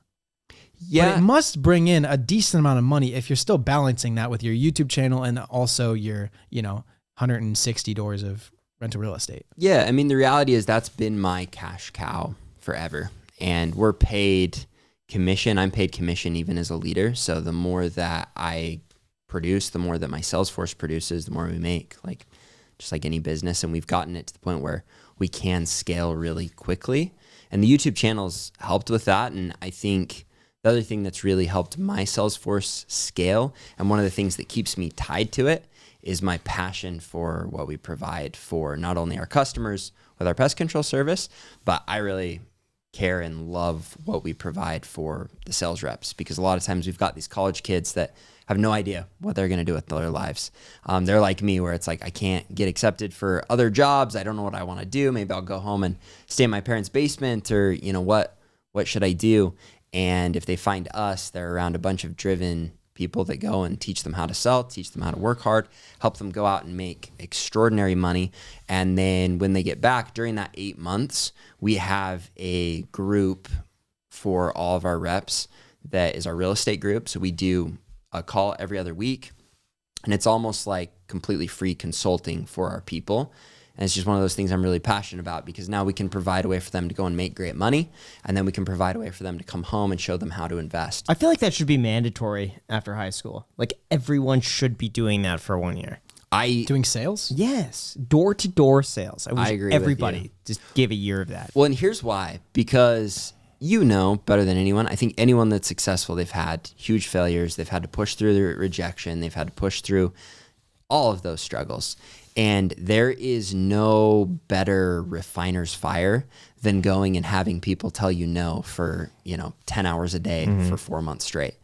Yeah. But it must bring in a decent amount of money if you're still balancing that with your YouTube channel and also your, 160 doors of rental real estate. Yeah. I mean, the reality is that's been my cash cow forever. And we're paid commission. I'm paid commission even as a leader. So the more that I produce, the more that my sales force produces, the more we make, like just like any business. And we've gotten it to the point where we can scale really quickly. And the YouTube channel's helped with that. And I think the other thing that's really helped my sales force scale, and one of the things that keeps me tied to it, is my passion for what we provide for not only our customers with our pest control service, but I really care and love what we provide for the sales reps, because a lot of times we've got these college kids that have no idea what they're going to do with their lives. They're like me, where it's like, I can't get accepted for other jobs. I don't know what I want to do. Maybe I'll go home and stay in my parents' basement, or, what should I do? And if they find us, they're around a bunch of driven people that go and teach them how to sell, teach them how to work hard, help them go out and make extraordinary money. And then when they get back during that 8 months, we have a group for all of our reps that is our real estate group. So we do a call every other week, and it's almost like completely free consulting for our people. And it's just one of those things I'm really passionate about, because now we can provide a way for them to go and make great money, and then we can provide a way for them to come home and show them how to invest. I feel like that should be mandatory after high school. Like everyone should be doing that for 1 year. Doing sales? Yes, door-to-door sales. I wish agree with everybody you. just give a year of that. Well, and here's why. Because better than anyone, I think anyone that's successful, they've had huge failures. They've had to push through the rejection. They've had to push through all of those struggles. And there is no better refiner's fire than going and having people tell you no for, 10 hours a day for 4 months straight.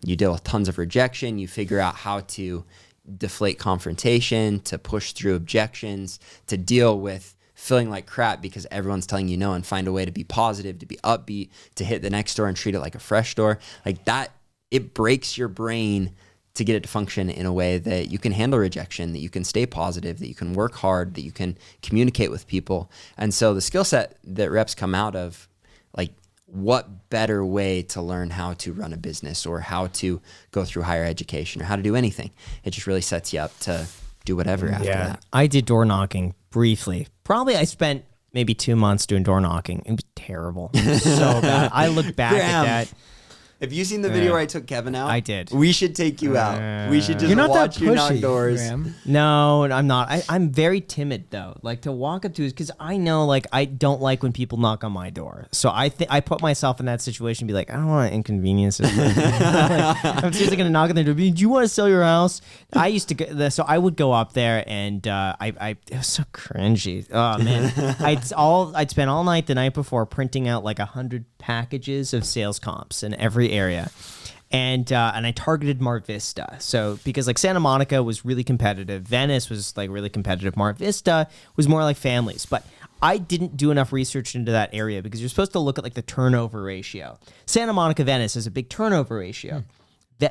You deal with tons of rejection. You figure out how to deflate confrontation, to push through objections, to deal with feeling like crap because everyone's telling you no, and find a way to be positive, to be upbeat, to hit the next door and treat it like a fresh door. Like that, it breaks your brain to get it to function in a way that you can handle rejection, that you can stay positive, that you can work hard, that you can communicate with people. And so the skill set that reps come out of, like, what better way to learn how to run a business or how to go through higher education or how to do anything. It just really sets you up to do whatever after that. I did door knocking briefly. Probably I spent maybe 2 months doing door knocking. It was terrible. It was so bad. I look back at that. Have you seen the video where I took Kevin out? I did. We should take you out. We should just You're not watch that you knock pushy, doors. Graham. No, I'm not. I'm very timid though. Like to walk up to is because I know like I don't like when people knock on my door. So I put myself in that situation and be like, I don't want to inconvenience this person. I'm seriously gonna knock on their door. Do you want to sell your house? I used to go, so I would go up there and it was so cringy. Oh man, I'd spend all night the night before printing out like 100 packages of sales comps in every area. And I targeted Mar Vista. So because like Santa Monica was really competitive, Venice was like really competitive, Mar Vista was more like families. But I didn't do enough research into that area because you're supposed to look at like the turnover ratio. Santa Monica, Venice has a big turnover ratio.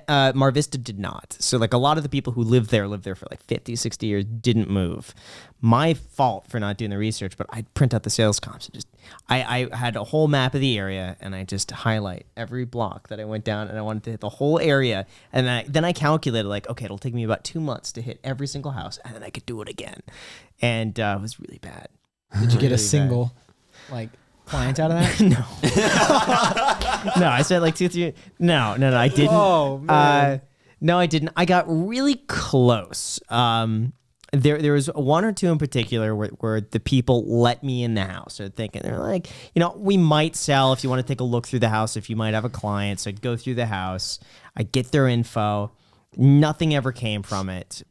Mar Vista did not. So like a lot of the people who lived there for like 50, 60 years didn't move. My fault for not doing the research, but I'd print out the sales comps. And I had a whole map of the area and I just highlight every block that I went down and I wanted to hit the whole area. And then I calculated like, okay, it'll take me about 2 months to hit every single house and then I could do it again. And it was really bad. Did you get a single client out of that? No. No, I said like 2, 3. No, I didn't. Oh, man. No, I didn't. I got really close. There was one or two in particular where the people let me in the house. They're like, we might sell if you want to take a look through the house, if you might have a client. So I'd go through the house. I'd get their info. Nothing ever came from it.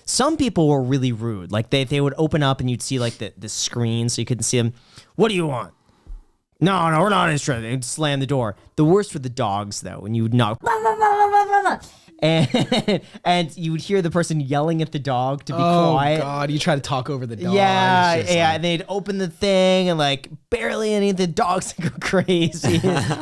Some people were really rude. Like they would open up and you'd see like the screen so you couldn't see them. What do you want? No, we're not interested. They'd slam the door. The worst were the dogs though, when you would knock. and you would hear the person yelling at the dog to be Oh quiet. God, you try to talk over the dog. Yeah, It's just yeah. like- And they'd open the thing and like barely any of the dogs would go crazy.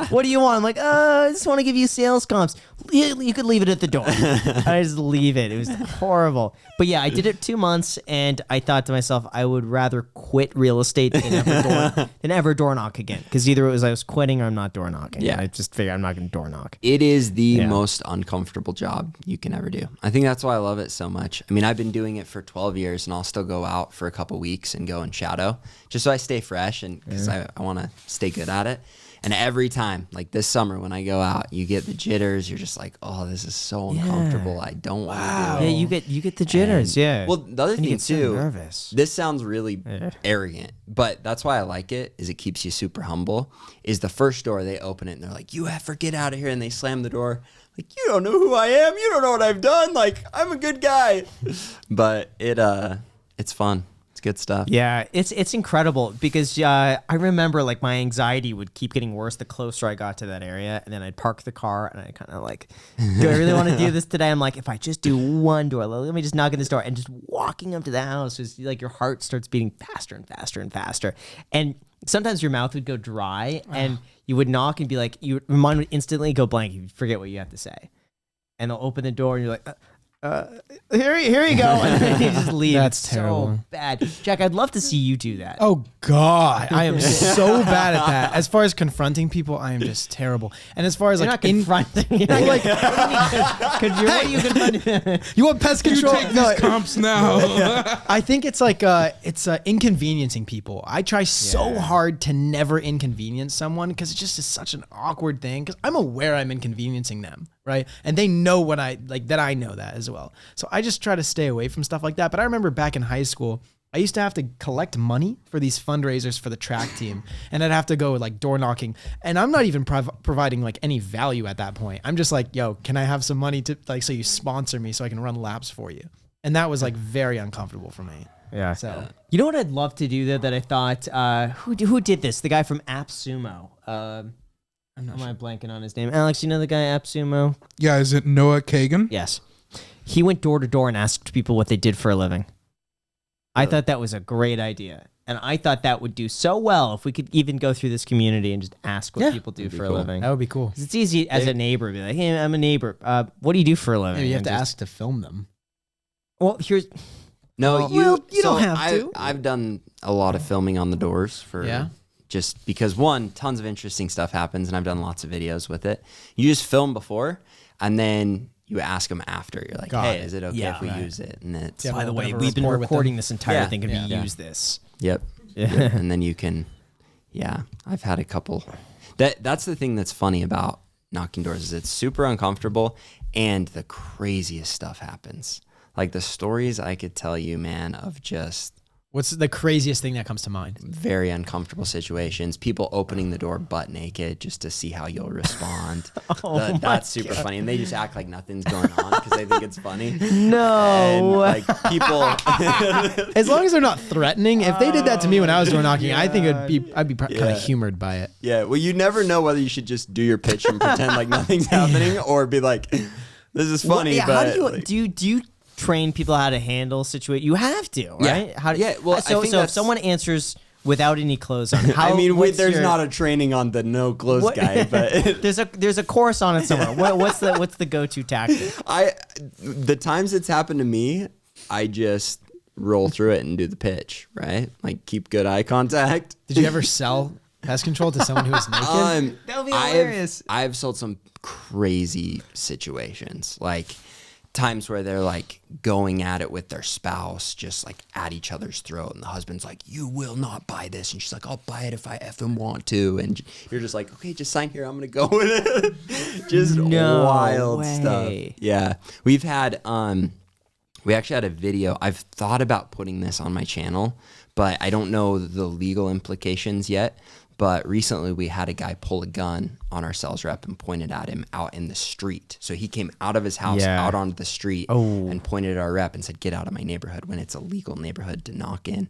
What do you want? I'm like, I just want to give you sales comps. You could leave it at the door. I just leave it. It was horrible. But yeah, I did it 2 months, and I thought to myself, I would rather quit real estate than ever door knock again. Because either it was I was quitting or I'm not door knocking. Yeah. I just figured I'm not going to door knock. It is the Yeah. most uncomfortable job you can ever do. I think that's why I love it so much. I mean, I've been doing it for 12 years, and I'll still go out for a couple weeks and go and shadow just so I stay fresh and because I want to stay good at it. And every time, like this summer when I go out, you get the jitters. You're just like, oh, this is so uncomfortable. I don't want to do it. Yeah, you get the jitters. Yeah. Well, the other And you thing get so too, nervous. this sounds really arrogant, but that's why I like it, is it keeps you super humble, is the first door they open it and they're like, you have to get out of here. And they slam the door. Like, you don't know who I am. You don't know what I've done. Like, I'm a good guy. But it's fun. It's good stuff. Yeah, it's incredible because I remember like my anxiety would keep getting worse the closer I got to that area, and then I'd park the car and I kind of like, do I really want to do this today? I'm like, if I just do one door, let me just knock on this door, and just walking up to the house is like your heart starts beating faster and faster and faster, and sometimes your mouth would go dry, and you would knock and be like, your mind would instantly go blank. You forget what you have to say, and they'll open the door and you're like. Here you go. And then you just leave. That's It's terrible. so bad. Jack, I'd love to see you do that. Oh God, I am so bad at that. As far as confronting people, I am just terrible. And as far as You're like not confronting. You're not like, what are you confronting? you want pest You control? take these comps now. I think it's like it's inconveniencing people. I try so hard to never inconvenience someone because it just is such an awkward thing. Because I'm aware I'm inconveniencing them, right? And they know what I like that I know that as well. So I just try to stay away from stuff like that. But I remember back in high school, I used to have to collect money for these fundraisers for the track team, and I'd have to go like door knocking, and I'm not even providing like any value at that point. I'm just like, yo, can I have some money to like so you sponsor me so I can run laps for you? And that was like very uncomfortable for me. Yeah. So You know what I'd love to do though that I thought who did this? The guy from Appsumo. Am I blanking on his name? Alex, you know the guy Appsumo? Yeah, is it Noah Kagan? Yes. He went door to door and asked people what they did for a living. I thought that was a great idea. And I thought that would do so well if we could even go through this community and just ask what people do for a living. that would be cool. 'Cause it's easy as a neighbor to be like, hey, I'm a neighbor. What do you do for a living? Maybe you have And to just- ask to film them. Well, here's... No, Well, you don't have to. I've done a lot of filming on the doors for just because one, tons of interesting stuff happens, and I've done lots of videos with it. You just film before, and then you ask them after. You're like, Got hey, it. is it okay if we use it? And then it's By the way, Whatever we've been rapport with recording them. this entire Yeah. thing. Can we Yeah. use this? Yep. Yep. And then you can, I've had a couple. That's the thing that's funny about knocking doors is it's super uncomfortable, and the craziest stuff happens. Like the stories I could tell you, man, of just What's the craziest thing that comes to mind? very uncomfortable situations. People opening the door butt naked just to see how you'll respond. That's super funny, and they just act like nothing's going on because they think it's funny. And, No. like people. As long as they're not threatening. If they did that to me when I was door knocking, I think I'd be kind of humored by it. Yeah, well, you never know whether you should just do your pitch and pretend like nothing's happening, or be like, "This is funny." Yeah, but how do you like, do you train people how to handle situation? You have to, right? Yeah. How do, Yeah, well, I so think if that's- someone answers without any clothes on, how? I mean, what's there's your- not a training on the no clothes what- guy, but there's a course on it somewhere. What's the go-to tactic? the times it's happened to me, I just roll through it and do the pitch, right? Like keep good eye contact. Did you ever sell pest control to someone who was naked? That would be hilarious. I've sold some crazy situations, like times where they're like going at it with their spouse, just like at each other's throat, and the husband's like, "You will not buy this," and she's like, "I'll buy it if I effing want to," and you're just like, "Okay, just sign here. I'm gonna go with it." Just No wild way. stuff. Yeah, we've had we actually had a video. I've thought about putting this on my channel, but I don't know the legal implications yet. But recently we had a guy pull a gun on our sales rep and pointed at him out in the street. So he came out of his house out onto the street and pointed at our rep and said, "Get out of my neighborhood," when it's a legal neighborhood to knock in.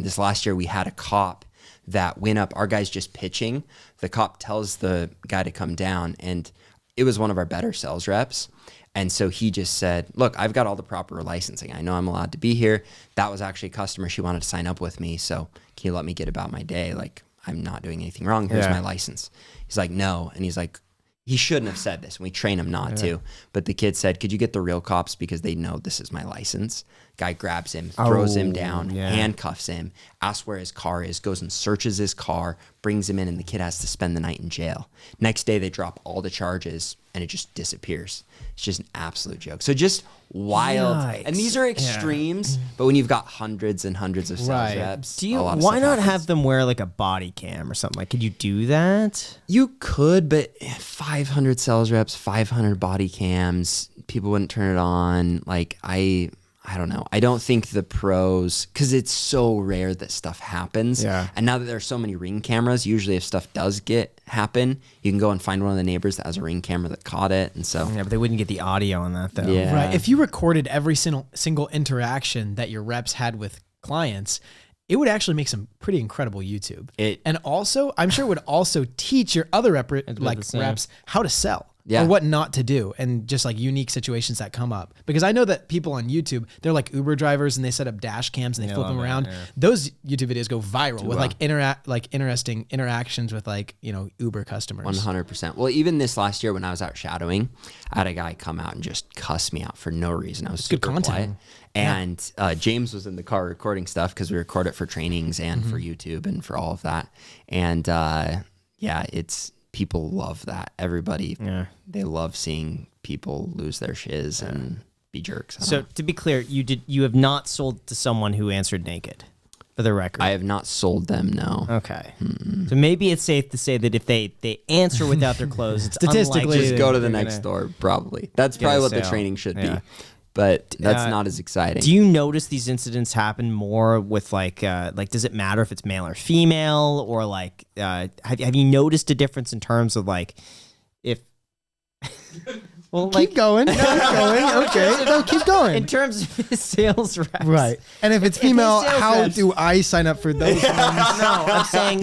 This last year we had a cop that went up. Our guy's just pitching. The cop tells the guy to come down, and it was one of our better sales reps. And so he just said, look, I've got all the proper licensing. I know I'm allowed to be here. That was actually a customer. She wanted to sign up with me. So can you let me get about my day? Like, I'm not doing anything wrong. Here's my license. He's like, no. And he's like, he shouldn't have said this. And we train him not to. But the kid said, could you get the real cops because they know this is my license? Guy grabs him, throws him down, handcuffs him, asks where his car is, goes and searches his car, brings him in, and the kid has to spend the night in jail. Next day, they drop all the charges, and it just disappears. It's just an absolute joke. So just wild. Yikes. And these are extremes, but when you've got hundreds and hundreds of sales reps, why not have them wear like a body cam or something? Like, could you do that? You could, but 500 sales reps, 500 body cams, people wouldn't turn it on. Like, I don't know. I don't think the pros, because it's so rare that stuff happens. Yeah. And now that there are so many Ring cameras, usually if stuff does happen, you can go and find one of the neighbors that has a Ring camera that caught it. And so, Yeah, but they wouldn't get the audio on that though. Yeah. Right. If you recorded every single interaction that your reps had with clients, it would actually make some pretty incredible YouTube. And also, I'm sure it would also teach your other reps how to sell. Yeah. Or what not to do, and just like unique situations that come up. Because I know that people on YouTube, they're like Uber drivers and they set up dash cams and they flip them around. Those YouTube videos go viral with interesting interactions with Uber customers. 100%. Well, even this last year when I was out shadowing, I had a guy come out and just cuss me out for no reason. I was super good content. quiet. And James was in the car recording stuff because we record it for trainings and for YouTube and for all of that. And people love that. Everybody, they love seeing people lose their shiz and be jerks. So to be clear, you have not sold to someone who answered naked, for the record. I have not sold them, no. Okay. So maybe it's safe to say that if they answer without their clothes, it's Statistically, unlikely Just that go to the they're next gonna door, probably. That's get probably a what the sale. training should Yeah. be. But that's not as exciting. Do you notice these incidents happen more with like does it matter if it's male or female, or like have you noticed a difference in terms of like if keep going. Okay, no, keep going. in terms of sales reps? Right. And if it's female, sales how reps- do I sign up for those ones? No, I'm saying.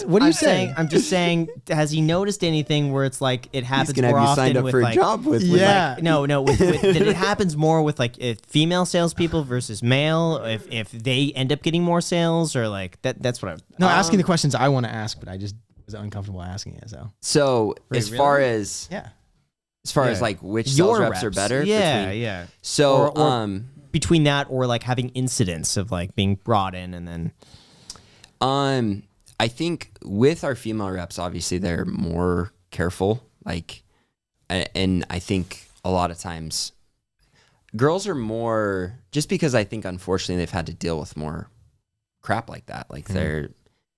What are you saying? I'm just saying. Has he noticed anything where it's like it happens He's gonna more have you often signed up with for like a job with Yeah. with that it happens more with like female salespeople versus male? If they end up getting more sales, or like that? That's what I'm. No, asking the questions I want to ask, but I just was uncomfortable asking it. So as far as like which Your sales reps are better, Yeah. So Or between that or like having incidents of like being brought in and then. I think with our female reps, obviously they're more careful. Like, and I think a lot of times girls are more, just because I think unfortunately they've had to deal with more crap like that. Like they're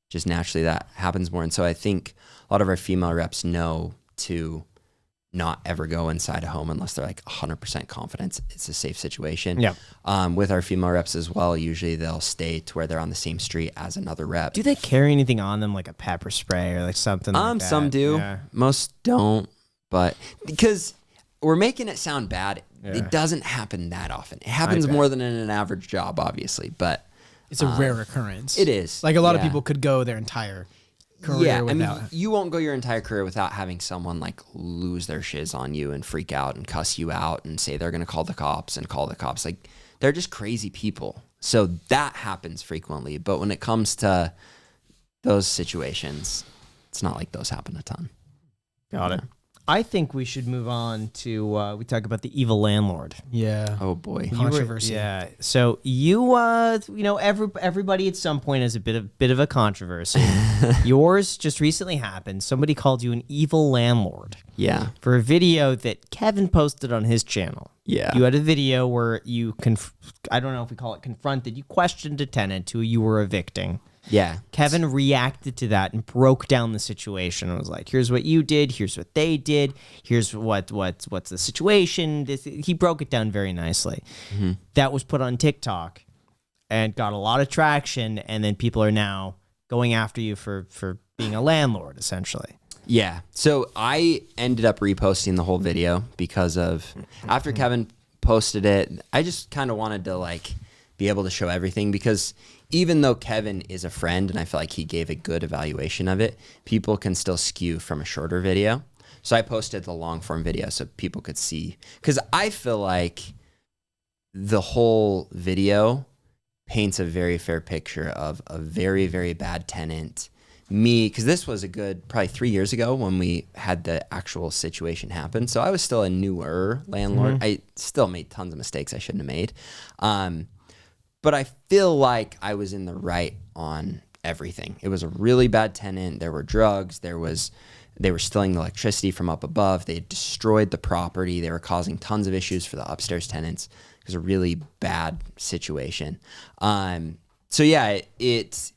just naturally that happens more. And so I think a lot of our female reps know to not ever go inside a home unless they're like 100% confident it's a safe situation. Yeah. With our female reps as well, usually they'll stay to where they're on the same street as another rep. Do they carry anything on them like a pepper spray or like something like that? Some do. Yeah. Most don't. But because we're making it sound bad, it doesn't happen that often. It happens more than in an average job, obviously, but It's a rare occurrence. it is. Like a lot of people could go their entire career Yeah, I mean, without. you won't go your entire career without having someone like lose their shiz on you and freak out and cuss you out and say they're going to call the cops and call the cops. Like, they're just crazy people. So that happens frequently. But when it comes to those situations, it's not like those happen a ton. Got it. I think we should move on to we talk about the Evil Landlord. Yeah. Oh boy. Controversy. Yeah. So everybody at some point has a bit of a controversy. Yours just recently happened. Somebody called you an evil landlord. Yeah. For a video that Kevin posted on his channel. Yeah. You had a video where you I don't know if we call it confronted. You questioned a tenant who you were evicting. Yeah. Kevin reacted to that and broke down the situation and was like, here's what you did, here's what they did, here's what's the situation. He broke it down very nicely. Mm-hmm. That was put on TikTok and got a lot of traction, and then people are now going after you for being a landlord, essentially. Yeah. So I ended up reposting the whole video because of after Kevin posted it, I just kind of wanted to like be able to show everything, because even though Kevin is a friend and I feel like he gave a good evaluation of it, people can still skew from a shorter video. So I posted the long form video so people could see, because I feel like the whole video paints a very fair picture of a very, very bad tenant. Me, because this was a good probably 3 years ago when we had the actual situation happen. So I was still a newer landlord. I still made tons of mistakes I shouldn't have made. But I feel like I was in the right on everything. It was a really bad tenant. There were drugs. They were stealing the electricity from up above. They had destroyed the property. They were causing tons of issues for the upstairs tenants. It was a really bad situation. So yeah,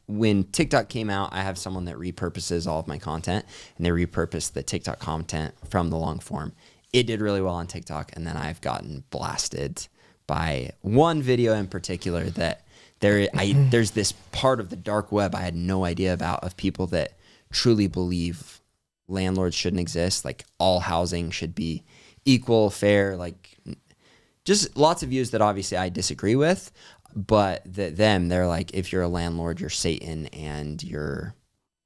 when TikTok came out, I have someone that repurposes all of my content, and they repurposed the TikTok content from the long form. It did really well on TikTok, and then I've gotten blasted by one video in particular that there's this part of the dark web I had no idea about, of people that truly believe landlords shouldn't exist, like all housing should be equal, fair, like just lots of views that obviously I disagree with. But they're like, if you're a landlord, you're Satan and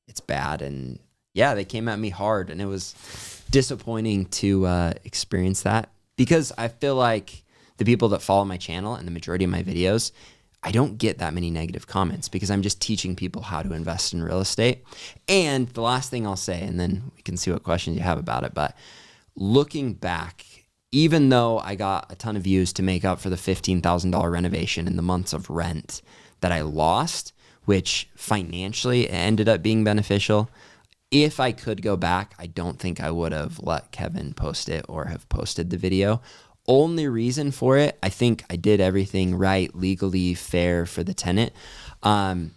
it's bad. And yeah, they came at me hard, and it was disappointing to experience that, because I feel like the people that follow my channel and the majority of my videos, I don't get that many negative comments, because I'm just teaching people how to invest in real estate. And the last thing I'll say, and then we can see what questions you have about it, but looking back, even though I got a ton of views to make up for the $15,000 renovation and the months of rent that I lost, which financially ended up being beneficial, if I could go back, I don't think I would have let Kevin post it or have posted the video. Only reason for it, I think I did everything right, legally fair for the tenant. Even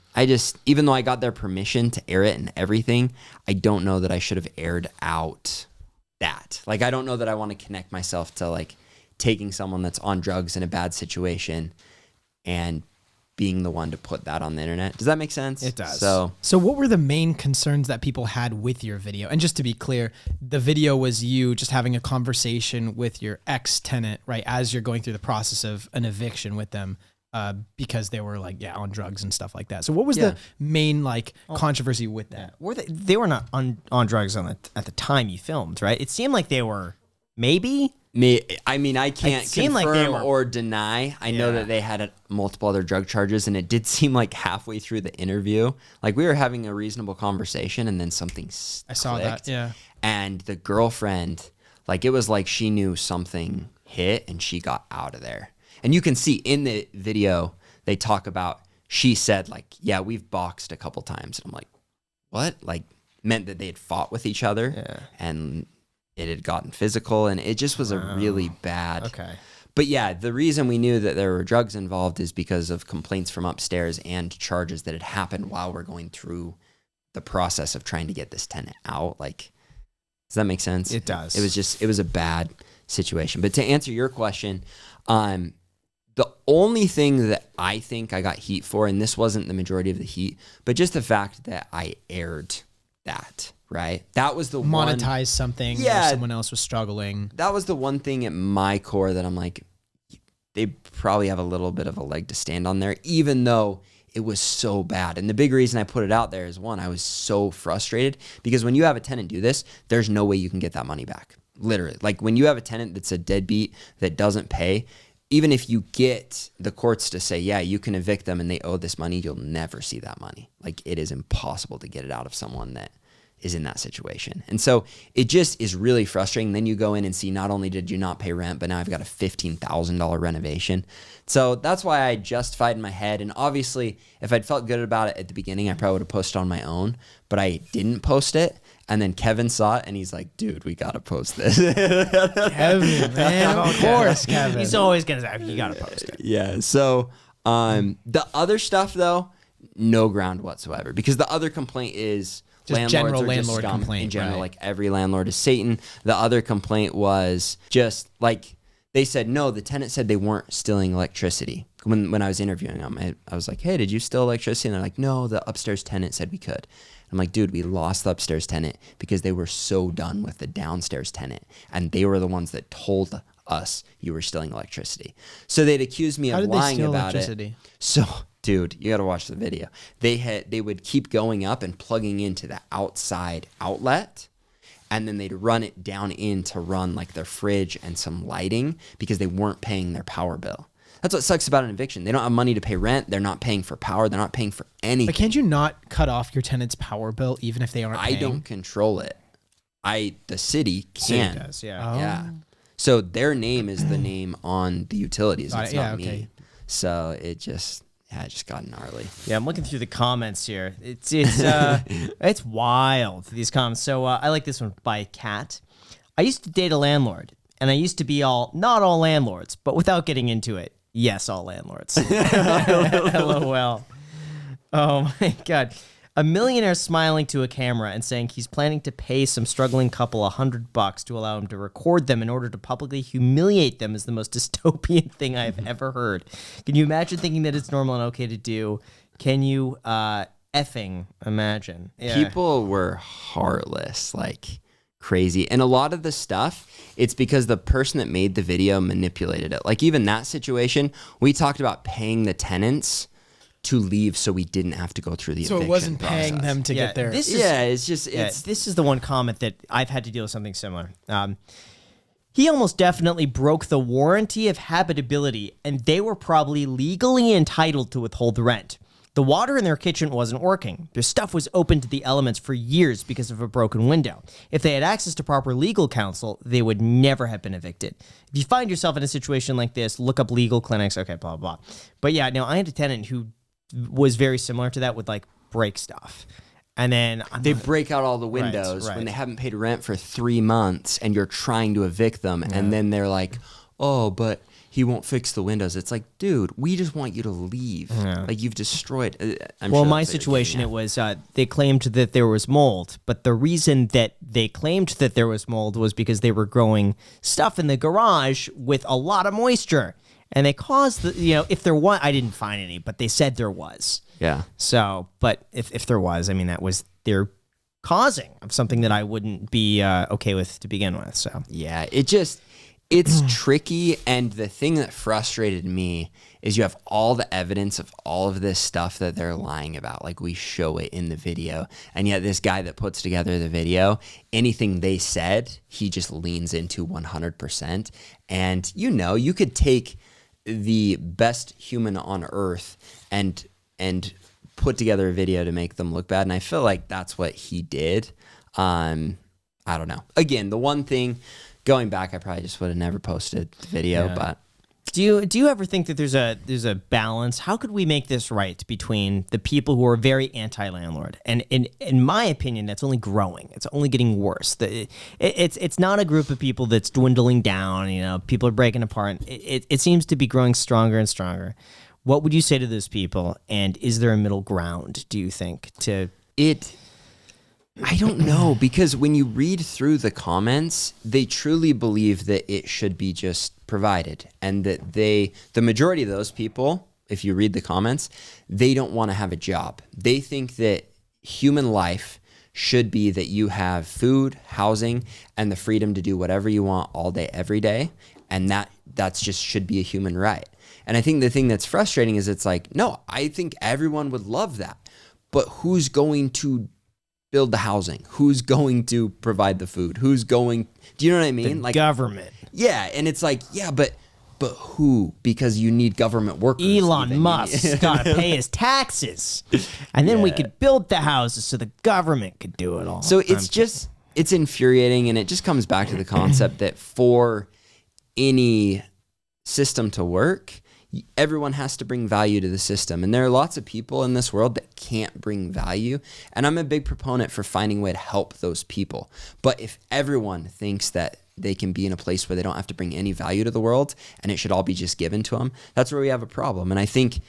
though I got their permission to air it and everything, I don't know that I should have aired out that. Like, I don't know that I want to connect myself to like taking someone that's on drugs in a bad situation and being the one to put that on the internet. Does that make sense? It does. So what were the main concerns that people had with your video? And just to be clear, the video was you just having a conversation with your ex-tenant, right, as you're going through the process of an eviction with them, because they were like, on drugs and stuff like that. So what was the main controversy with that? They were not on drugs at the time you filmed, right? It seemed like they were maybe. I can't confirm or deny. I know that they had multiple other drug charges, and it did seem like halfway through the interview, like we were having a reasonable conversation, and then something I saw clicked, that, yeah. And the girlfriend, like it was like she knew something hit, and she got out of there. And you can see in the video, they talk about, she said like, yeah, we've boxed a couple times. And I'm like, what? Like, meant that they had fought with each other and it had gotten physical, and it just was a really bad. Okay. But yeah, the reason we knew that there were drugs involved is because of complaints from upstairs and charges that had happened while we're going through the process of trying to get this tenant out. Like, does that make sense? It does. It was a bad situation. But to answer your question, the only thing that I think I got heat for, and this wasn't the majority of the heat, but just the fact that I aired that, right? That was the monetize something where someone else was struggling. That was the one thing at my core that I'm like, they probably have a little bit of a leg to stand on there, even though it was so bad. And the big reason I put it out there is, one, I was so frustrated, because when you have a tenant do this, there's no way you can get that money back. Literally. Like, when you have a tenant that's a deadbeat that doesn't pay, even if you get the courts to say, yeah, you can evict them and they owe this money, you'll never see that money. Like, it is impossible to get it out of someone that is in that situation. And so it just is really frustrating. Then you go in and see, not only did you not pay rent, but now I've got a $15,000 renovation. So that's why I justified in my head. And obviously, if I'd felt good about it at the beginning, I probably would have posted on my own, but I didn't post it. And then Kevin saw it and he's like, dude, we got to post this. Kevin, man, of course, Kevin. He's always going to say, you got to post it. Yeah. So the other stuff, though, no ground whatsoever, because the other complaint is just general landlord complaint. In general, right. Like every landlord is Satan. The other complaint was just like, they said, no, the tenant said they weren't stealing electricity. When I was interviewing them, I was like, hey, did you steal electricity? And they're like, no, the upstairs tenant said we could. I'm like, dude, we lost the upstairs tenant because they were so done with the downstairs tenant. And they were the ones that told us you were stealing electricity. So they'd accuse me of lying about it. So, dude, you got to watch the video. They would keep going up and plugging into the outside outlet. and then they'd run it down in to run like their fridge and some lighting because they weren't paying their power bill. That's what sucks about an eviction. They don't have money to pay rent. They're not paying for power. They're not paying for anything. But can't you not cut off your tenant's power bill even if they aren't paying? I don't control it. The city can. City does, yeah. Oh. Yeah. So their name is the name on the utilities. It's not me. So it just got gnarly. Yeah, I'm looking through the comments here. It's wild, these comments. So I like this one by Kat. I used to date a landlord, and I used to be not all landlords, but without getting into it, yes, all landlords. LOL. Oh my God. A millionaire smiling to a camera and saying he's planning to pay some struggling couple $100 to allow him to record them in order to publicly humiliate them is the most dystopian thing I've ever heard. Can you imagine thinking that it's normal and okay to do? Can you effing imagine? Yeah. People were heartless, like crazy. And a lot of the stuff, it's because the person that made the video manipulated it. Like even that situation, we talked about paying the tenants to leave so we didn't have to go through the eviction So it wasn't paying process. them to get there. This is the one comment that I've had to deal with something similar. He almost definitely broke the warranty of habitability, and they were probably legally entitled to withhold the rent. The water in their kitchen wasn't working. Their stuff was open to the elements for years because of a broken window. If they had access to proper legal counsel, they would never have been evicted. If you find yourself in a situation like this, look up legal clinics, okay, blah, blah. But yeah, no, I had a tenant who was very similar to that, would like break stuff. And then they break out all the windows when they haven't paid rent for 3 months and you're trying to evict them. Yeah. And then they're like, oh, but he won't fix the windows. It's like, dude, we just want you to leave. Yeah. Like you've destroyed. My situation, it was they claimed that there was mold. But the reason that they claimed that there was mold was because they were growing stuff in the garage with a lot of moisture. And they caused if there was, I didn't find any, but they said there was. Yeah. So, but if there was, I mean, that was their causing of something that I wouldn't be okay with to begin with. So, yeah, it's tricky. And the thing that frustrated me is you have all the evidence of all of this stuff that they're lying about. Like we show it in the video. And yet this guy that puts together the video, anything they said, he just leans into 100%. And you could take the best human on earth and put together a video to make them look bad. And I feel like that's what he did. I don't know. Again, the one thing going back, I probably just would have never posted the video, but do you ever think that there's a balance? How could we make this right between the people who are very anti-landlord? And in my opinion, that's only growing. It's only getting worse. It's not a group of people that's dwindling down. People are breaking apart. It seems to be growing stronger and stronger. What would you say to those people? And is there a middle ground, do you think, to it? I don't know, because when you read through the comments, they truly believe that it should be just provided, and that the majority of those people, if you read the comments, they don't want to have a job. They think that human life should be that you have food, housing, and the freedom to do whatever you want all day, every day, and that's just should be a human right. And I think the thing that's frustrating is it's like, no, I think everyone would love that, but who's going to build the housing? Who's going to provide the food? Who's going? Do you know what I mean? The government. Yeah, and it's like, yeah, but who? Because you need government workers. Elon Musk's got to pay his taxes, and then we could build the houses so the government could do it all. So it's infuriating, and it just comes back to the concept that for any system to work, everyone has to bring value to the system. And there are lots of people in this world that can't bring value. And I'm a big proponent for finding a way to help those people. But if everyone thinks that they can be in a place where they don't have to bring any value to the world and it should all be just given to them, that's where we have a problem. And I think,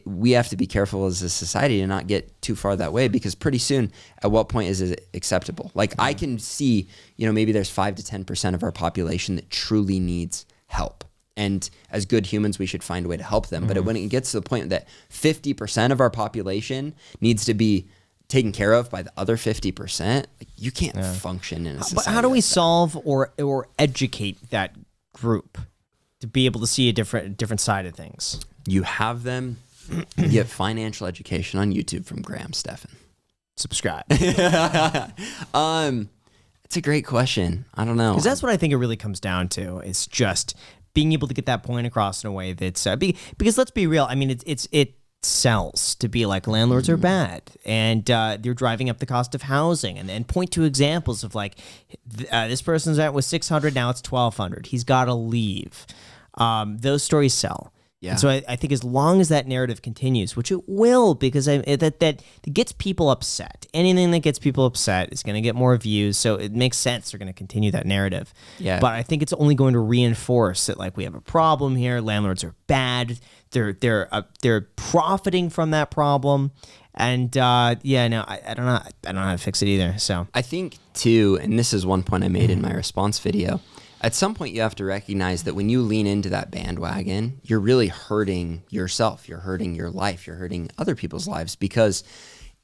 we have to be careful as a society to not get too far that way, because pretty soon, at what point is it acceptable? Like I can see, maybe there's 5 to 10% of our population that truly needs help. And as good humans, we should find a way to help them. But when it gets to the point that 50% of our population needs to be taken care of by the other 50%, you can't function in a society. But how do we solve or educate that group to be able to see a different side of things? You have them get financial education on YouTube from Graham Stephan. subscribe? It's a great question. I don't know. Because that's what I think it really comes down to. It's just being able to get that point across in a way that's because let's be real. I mean, it sells to be like landlords are bad and they're driving up the cost of housing, and then point to examples of like this person's at was 600, now it's 1,200. He's got to leave. Those stories sell. Yeah. And so I think as long as that narrative continues, which it will, because that gets people upset. Anything that gets people upset is going to get more views. So it makes sense they're going to continue that narrative. Yeah. But I think it's only going to reinforce that like we have a problem here. Landlords are bad. They're profiting from that problem. And I don't know. I don't know how to fix it either. So I think too, and this is one point I made in my response video. At some point, you have to recognize that when you lean into that bandwagon, you're really hurting yourself. You're hurting your life. You're hurting other people's lives, because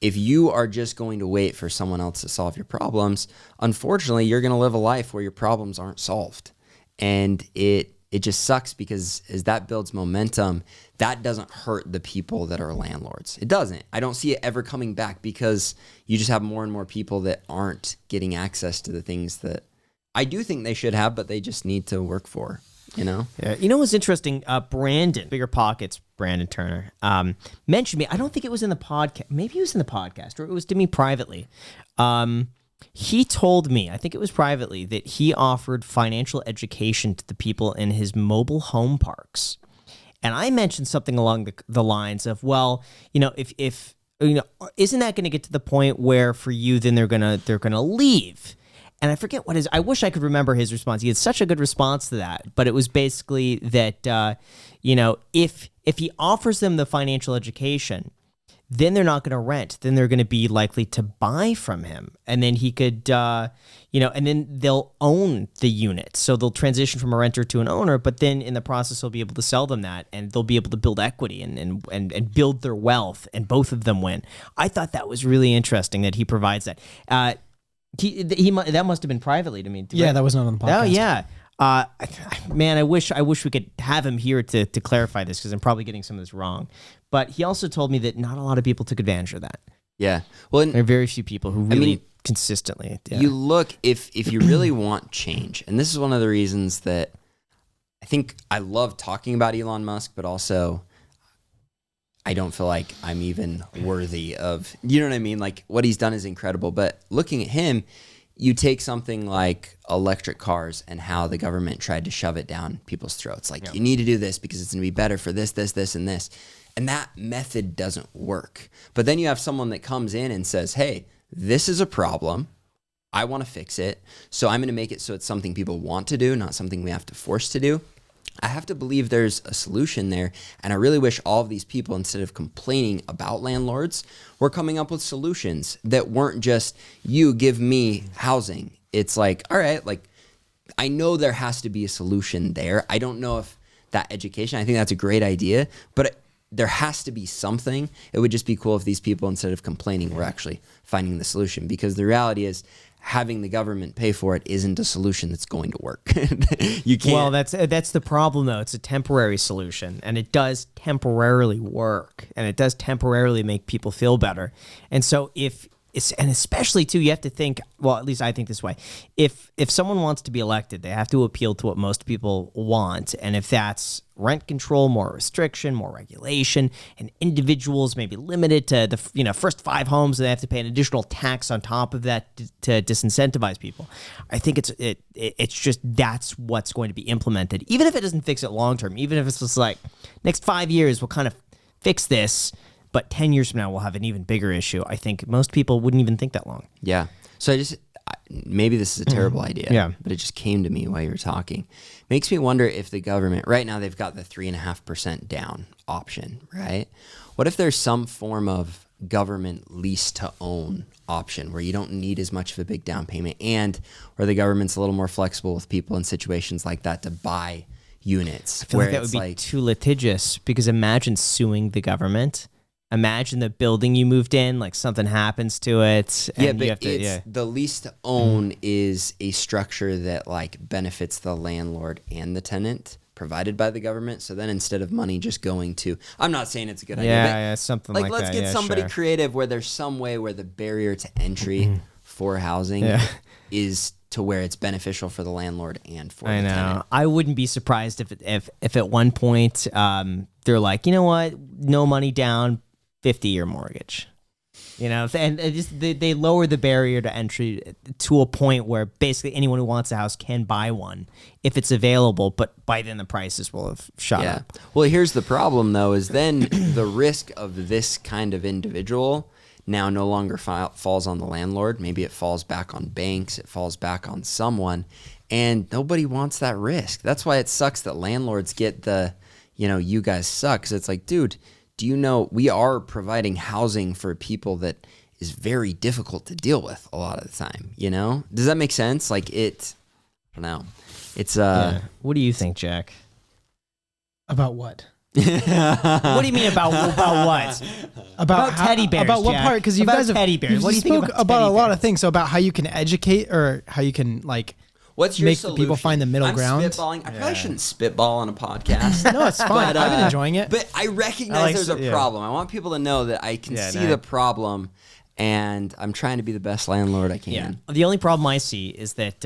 if you are just going to wait for someone else to solve your problems, unfortunately, you're going to live a life where your problems aren't solved. And it just sucks, because as that builds momentum, that doesn't hurt the people that are landlords. It doesn't. I don't see it ever coming back, because you just have more and more people that aren't getting access to the things that I do think they should have, but they just need to work for, you know? Yeah. You know what's interesting? Brandon, Bigger Pockets, Brandon Turner, mentioned me. I don't think it was in the podcast. Maybe it was in the podcast, or it was to me privately. He told me, I think it was privately, that he offered financial education to the people in his mobile home parks. And I mentioned something along the lines of, well, you know, if you know, isn't that going to get to the point where for you, then they're gonna leave? And I forget what I wish I could remember his response. He had such a good response to that, but it was basically that, you know, if he offers them the financial education, then they're not going to rent. Then they're going to be likely to buy from him. And then he could, you know, and then they'll own the unit. So they'll transition from a renter to an owner, but then in the process, he'll be able to sell them that, and they'll be able to build equity and build their wealth, and both of them win. I thought that was really interesting that he provides that. That must have been privately to me. Yeah, that was not on the podcast. Oh yeah, man, I wish we could have him here to clarify this, because I'm probably getting some of this wrong. But he also told me that not a lot of people took advantage of that. Yeah. Well, There are very few people who really consistently. Yeah. You look, if you really want change, and this is one of the reasons that I think I love talking about Elon Musk, but also I don't feel like I'm even worthy of, you know what I mean? Like, what he's done is incredible. But looking at him, you take something like electric cars and how the government tried to shove it down people's throats. Like, you need to do this because it's going to be better for this, and this. And that method doesn't work. But then you have someone that comes in and says, hey, this is a problem. I want to fix it. So I'm going to make it so it's something people want to do, not something we have to force to do. I have to believe there's a solution there. And I really wish all of these people, instead of complaining about landlords, were coming up with solutions that weren't just, you give me housing. It's like, all right, like, I know there has to be a solution there. I don't know if that education, I think that's a great idea, but there has to be something. It would just be cool if these people, instead of complaining, were actually finding the solution, because the reality is, having the government pay for it isn't a solution that's going to work. You can't. Well, that's the problem, though. It's a temporary solution, and it does temporarily work, and it does temporarily make people feel better. And so and especially too, you have to think, well, at least I think this way. If someone wants to be elected, they have to appeal to what most people want. And if that's rent control, more restriction, more regulation, and individuals may be limited to the first 5 homes, and they have to pay an additional tax on top of that to disincentivize people. I think it's just that's what's going to be implemented, even if it doesn't fix it long term. Even if it's just like next 5 years, we'll kind of fix this. But 10 years from now, we'll have an even bigger issue. I think most people wouldn't even think that long. Yeah. So maybe this is a terrible idea, Yeah. but it just came to me while you were talking. Makes me wonder if the government, right now they've got the 3.5% down option, right? What if there's some form of government lease to own option where you don't need as much of a big down payment, and where the government's a little more flexible with people in situations like that to buy units? I feel like that would be too litigious, because imagine suing the government. Imagine the building you moved in, like something happens to it. And yeah, but you have to, the lease to own is a structure that like benefits the landlord and the tenant. provided by the government. So then instead of money just going to, I'm not saying it's a good idea. Yeah, something like that. Let's get somebody sure. creative where there's some way where the barrier to entry for housing is to where it's beneficial for the landlord and for the tenant. I wouldn't be surprised if at one point they're like, you know what, no money down, 50-year mortgage. You know, and they lower the barrier to entry to a point where basically anyone who wants a house can buy one if it's available, but by then the prices will have shot up. Well, here's the problem, though, is then the risk of this kind of individual now no longer falls on the landlord. Maybe it falls back on banks. It falls back on someone, and nobody wants that risk. That's why it sucks that landlords get the, you guys suck. 'Cause it's like, dude, do you know we are providing housing for people that is very difficult to deal with a lot of the time, Does that make sense? Like I don't know. It's What do you think, Jack? About what? What do you mean about what? About teddy bears. About what Jack? part? Because you About guys have teddy bears. You've What do you think spoke about a teddy lot bears? of things. So about how you can educate or how you can what's your make solution? people find the middle ground. Spitballing. I probably shouldn't spitball on a podcast. No, it's fine. But, I've been enjoying it. But I recognize there's a yeah. problem. I want people to know that I can see the problem, and I'm trying to be the best landlord I can. Yeah. The only problem I see is that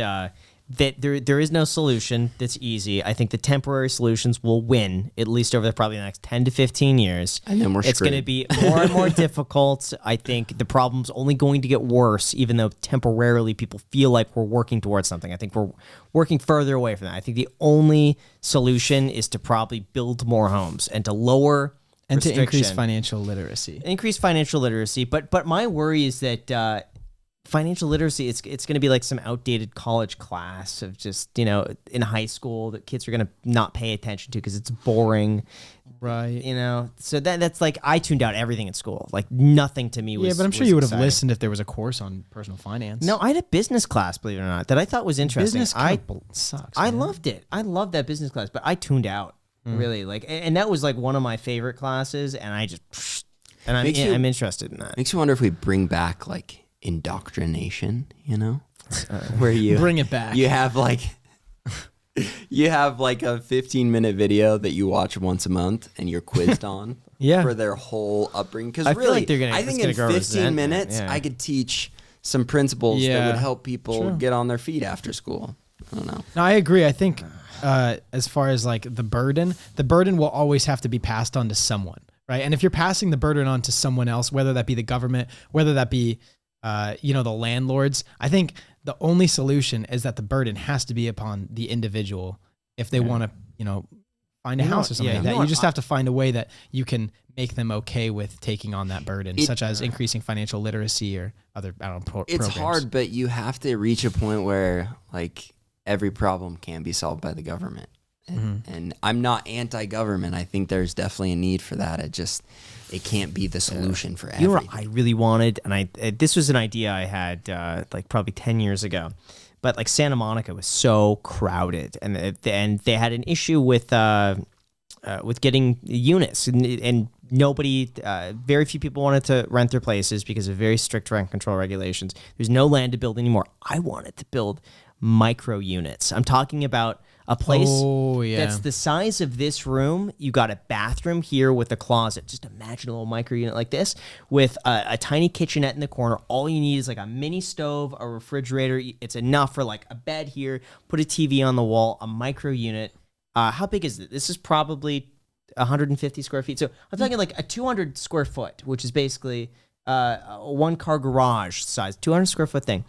there is no solution that's easy. I think the temporary solutions will win, at least over probably the next 10 to 15 years. And then it's going to be more and more difficult. I think the problem's only going to get worse, even though temporarily people feel like we're working towards something. I think we're working further away from that. I think the only solution is to probably build more homes and to lower and to increase restriction. financial literacy. Increase financial literacy. But my worry is that financial literacy, it's going to be like some outdated college class of just, in high school that kids are going to not pay attention to because it's boring. Right. So that's like I tuned out everything in school. Like nothing to me was. Yeah, but I'm sure you would have listened if there was a course on personal finance. No, I had a business class, believe it or not, that I thought was interesting. Business sucks. I man. loved it. I loved that business class, but I tuned out really and that was like one of my favorite classes, and I just I'm interested in that. Makes you wonder if we bring back like indoctrination, where you Bring it back. You have like a 15-minute video that you watch once a month and you're quizzed on for their whole upbringing. Because I really, feel like I think in 15 minutes I could teach some principles that would help people get on their feet after school. I don't know. No, I agree. I think as far as like the burden will always have to be passed on to someone, right? And if you're passing the burden on to someone else, whether that be the government, whether that be the landlords, I think the only solution is that the burden has to be upon the individual if they want to, find a house or something like that. You just have to find a way that you can make them okay with taking on that burden, such as increasing financial literacy or other, programs. It's hard, but you have to reach a point where like every problem can be solved by the government. And I'm not anti-government. I think there's definitely a need for that. It can't be the solution for everything. You know what I really wanted, and this was an idea I had like probably 10 years ago, but like Santa Monica was so crowded, and they had an issue with getting units, and nobody, very few people wanted to rent their places because of very strict rent control regulations. There's no land to build anymore. I wanted to build micro units. I'm talking about a place that's the size of this room. You got a bathroom here with a closet. Just imagine a little micro unit like this with a tiny kitchenette in the corner. All you need is like a mini stove, a refrigerator. It's enough for like a bed here, put a TV on the wall, a micro unit. How big is it? This is probably 150 square feet. So I'm talking like a 200 square foot, which is basically a one-car garage size, 200 square foot thing.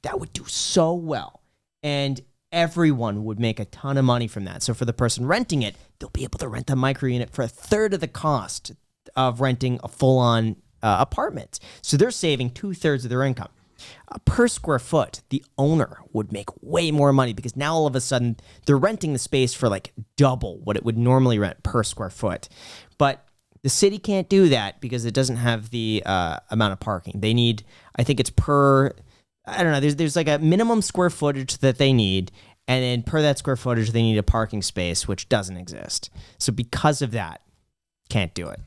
That would do so well. And everyone would make a ton of money from that. So for the person renting it, they'll be able to rent a micro unit for a third of the cost of renting a full-on apartment. So they're saving 2/3 of their income. Per square foot, the owner would make way more money because now all of a sudden they're renting the space for like double what it would normally rent per square foot. But the city can't do that because it doesn't have the amount of parking. They need, I think it's per... I don't know, there's like a minimum square footage that they need, and then per that square footage, they need a parking space, which doesn't exist. So because of that, can't do it.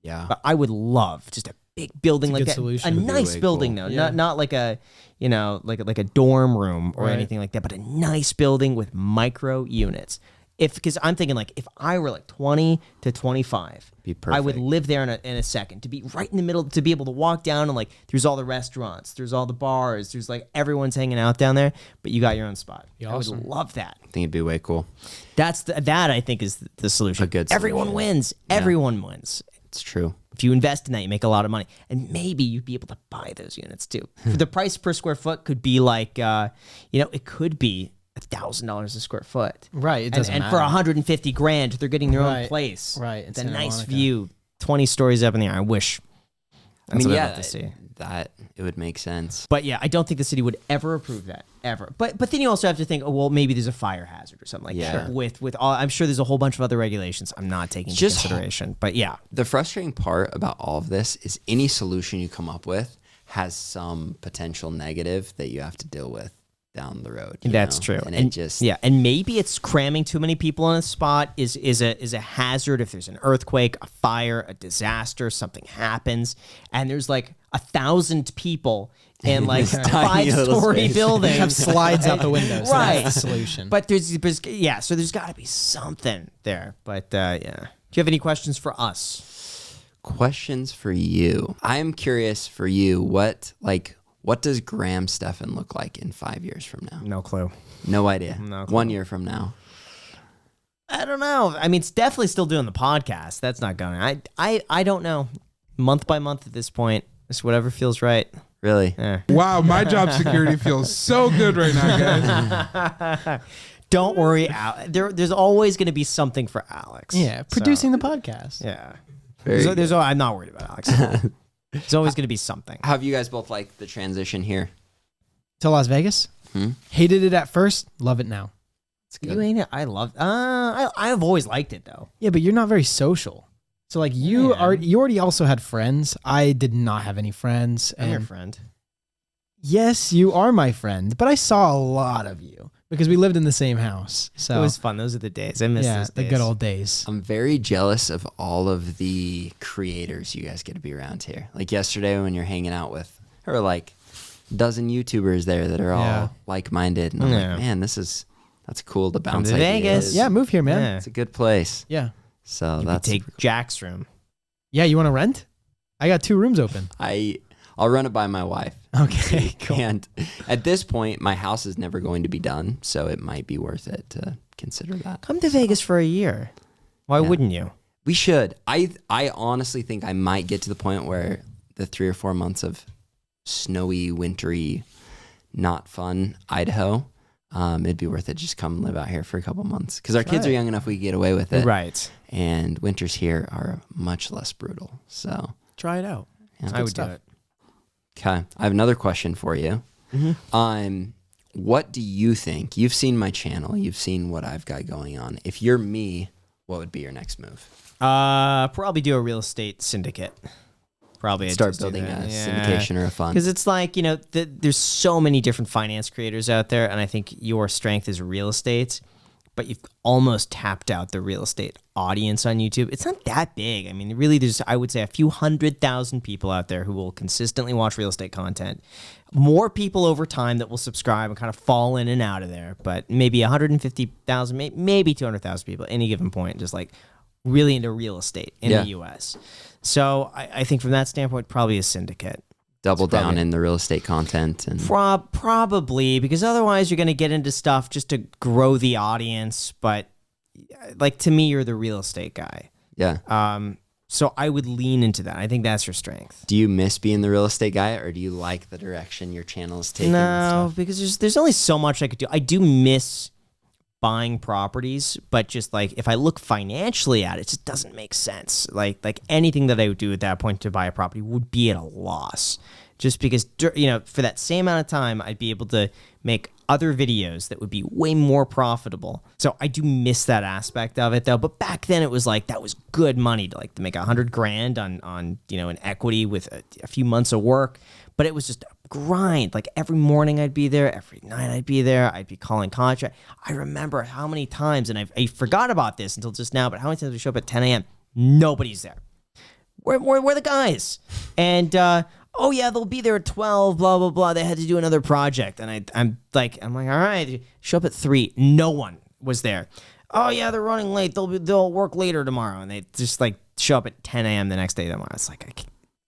Yeah. But I would love just a big building like that. Solution. A nice building, though. Not like a, like a dorm room or anything like that, but a nice building with micro units. because I'm thinking like if I were like 20 to 25, Be I would perfect. live there in a second, to be right in the middle, to be able to walk down and like there's all the restaurants, there's all the bars, there's like everyone's hanging out down there, but you got your own spot. I would love that. I think it'd be way cool. That I think is the solution. A good Everyone solution. wins. Everyone wins. It's true. If you invest in that, you make a lot of money, and maybe you'd be able to buy those units too. The price per square foot could be like, it could be $1,000 a square foot. Right. It doesn't And matter. for 150 grand, they're getting their own Right. place. Right. It's a Santa nice Monica. view, 20 stories up in the air. I wish. That's what I'd love to see. that it would make sense. But yeah, I don't think the city would ever approve that, ever. But then you also have to think, oh well, maybe there's a fire hazard or something like Yeah. that. With all, I'm sure there's a whole bunch of other regulations I'm not taking into Just- consideration. But yeah, The frustrating part about all of this is any solution you come up with has some potential negative that you have to deal with down the road. you that's know? true. And it just and maybe it's cramming too many people on a spot is a hazard if there's an earthquake, a fire, a disaster, something happens, and there's like 1,000 people in like a tiny little 5-story space. building. Have slides out the window. So Right. That's the solution. But there's so there's got to be something there. But yeah, do you have any questions for us? questions for you. I am curious for you, what does Graham Stephan look like in 5 years from now? No clue. No idea. No clue. 1 year from now. I don't know. I mean, it's definitely still doing the podcast. That's not going. I don't know. Month by month at this point, it's whatever feels right. Really? Yeah. Wow, my job security feels so good right now, guys. Don't worry, there's always going to be something for Alex. yeah, producing the podcast. Yeah. Very I'm not worried about Alex. There's always going to be something. How have you guys both liked the transition here? To Las Vegas. Hated it at first. Love it now. It's good. You ain't it? I love. I've always liked it though. Yeah, but you're not very social. So like you Yeah. you already also had friends. I did not have any friends. I'm your And friend. yes, you are my friend, but I saw a lot of you because we lived in the same house. So It was fun. Those are the days. I miss yeah, those the days. good old days. I'm very jealous of all of the creators you guys get to be around here. Like yesterday when you're hanging out with, there were like a dozen YouTubers there that are Yeah. all like-minded. And I'm Yeah. like, man, that's cool to bounce to ideas. Vegas. Yeah, move here, man. Yeah. It's a good place. Yeah. So You could that's take Jack's room. Yeah, you want to rent? I got 2 rooms open. I'll run it by my wife. Okay, cool. And at this point, my house is never going to be done, so it might be worth it to consider that. Come to Vegas for a year. Why wouldn't you? We should. I honestly think I might get to the point where the 3 or 4 months of snowy, wintry, not fun Idaho, it'd be worth it. Just come live out here for a couple months because our kids are young enough we can get away with it. Right. And winters here are much less brutal. So Try it out. yeah. I would stuff. do it. Okay, I have another question for you. What do you think? You've seen my channel. You've seen what I've got going on. If you're me, what would be your next move? Probably do a real estate syndicate. Probably I'd Start just do building that. a Yeah. syndication or a fund. Because it's like, there's so many different finance creators out there, and I think your strength is real estate, but you've almost tapped out the real estate audience on YouTube. It's not that big. I mean, really, there's, I would say, a few 100,000 people out there who will consistently watch real estate content. More people over time that will subscribe and kind of fall in and out of there, but maybe 150,000, maybe 200,000 people at any given point, just like really into real estate in the U.S. So I think from that standpoint, probably a syndicate. Double down in the real estate content. And Probably, because otherwise you're going to get into stuff just to grow the audience. But like, to me, you're the real estate guy. yeah. So I would lean into that. I think that's your strength. Do you miss being the real estate guy, or do you like the direction your channel is taking? and No, stuff? because there's only so much I could do. I do miss buying properties, but just like if I look financially at it, it just doesn't make sense. Like anything that I would do at that point to buy a property would be at a loss. Just because, for that same amount of time, I'd be able to make other videos that would be way more profitable. So I do miss that aspect of it, though. But back then, it was like that was good money to make $100,000 on an equity with a few months of work. But it was just a grind. Like every morning I'd be there, every night I'd be there. I'd be calling contract. I remember how many times, and I forgot about this until just now, but how many times we show up at 10 a.m. Nobody's there. We're the guys, and oh yeah, they'll be there at 12, blah, blah, blah. They had to do another project. And I'm like, all right, show up at 3. No one was there. oh yeah, they're running late. They'll work later tomorrow, and they just like show up at 10 a.m. the next day tomorrow. It's like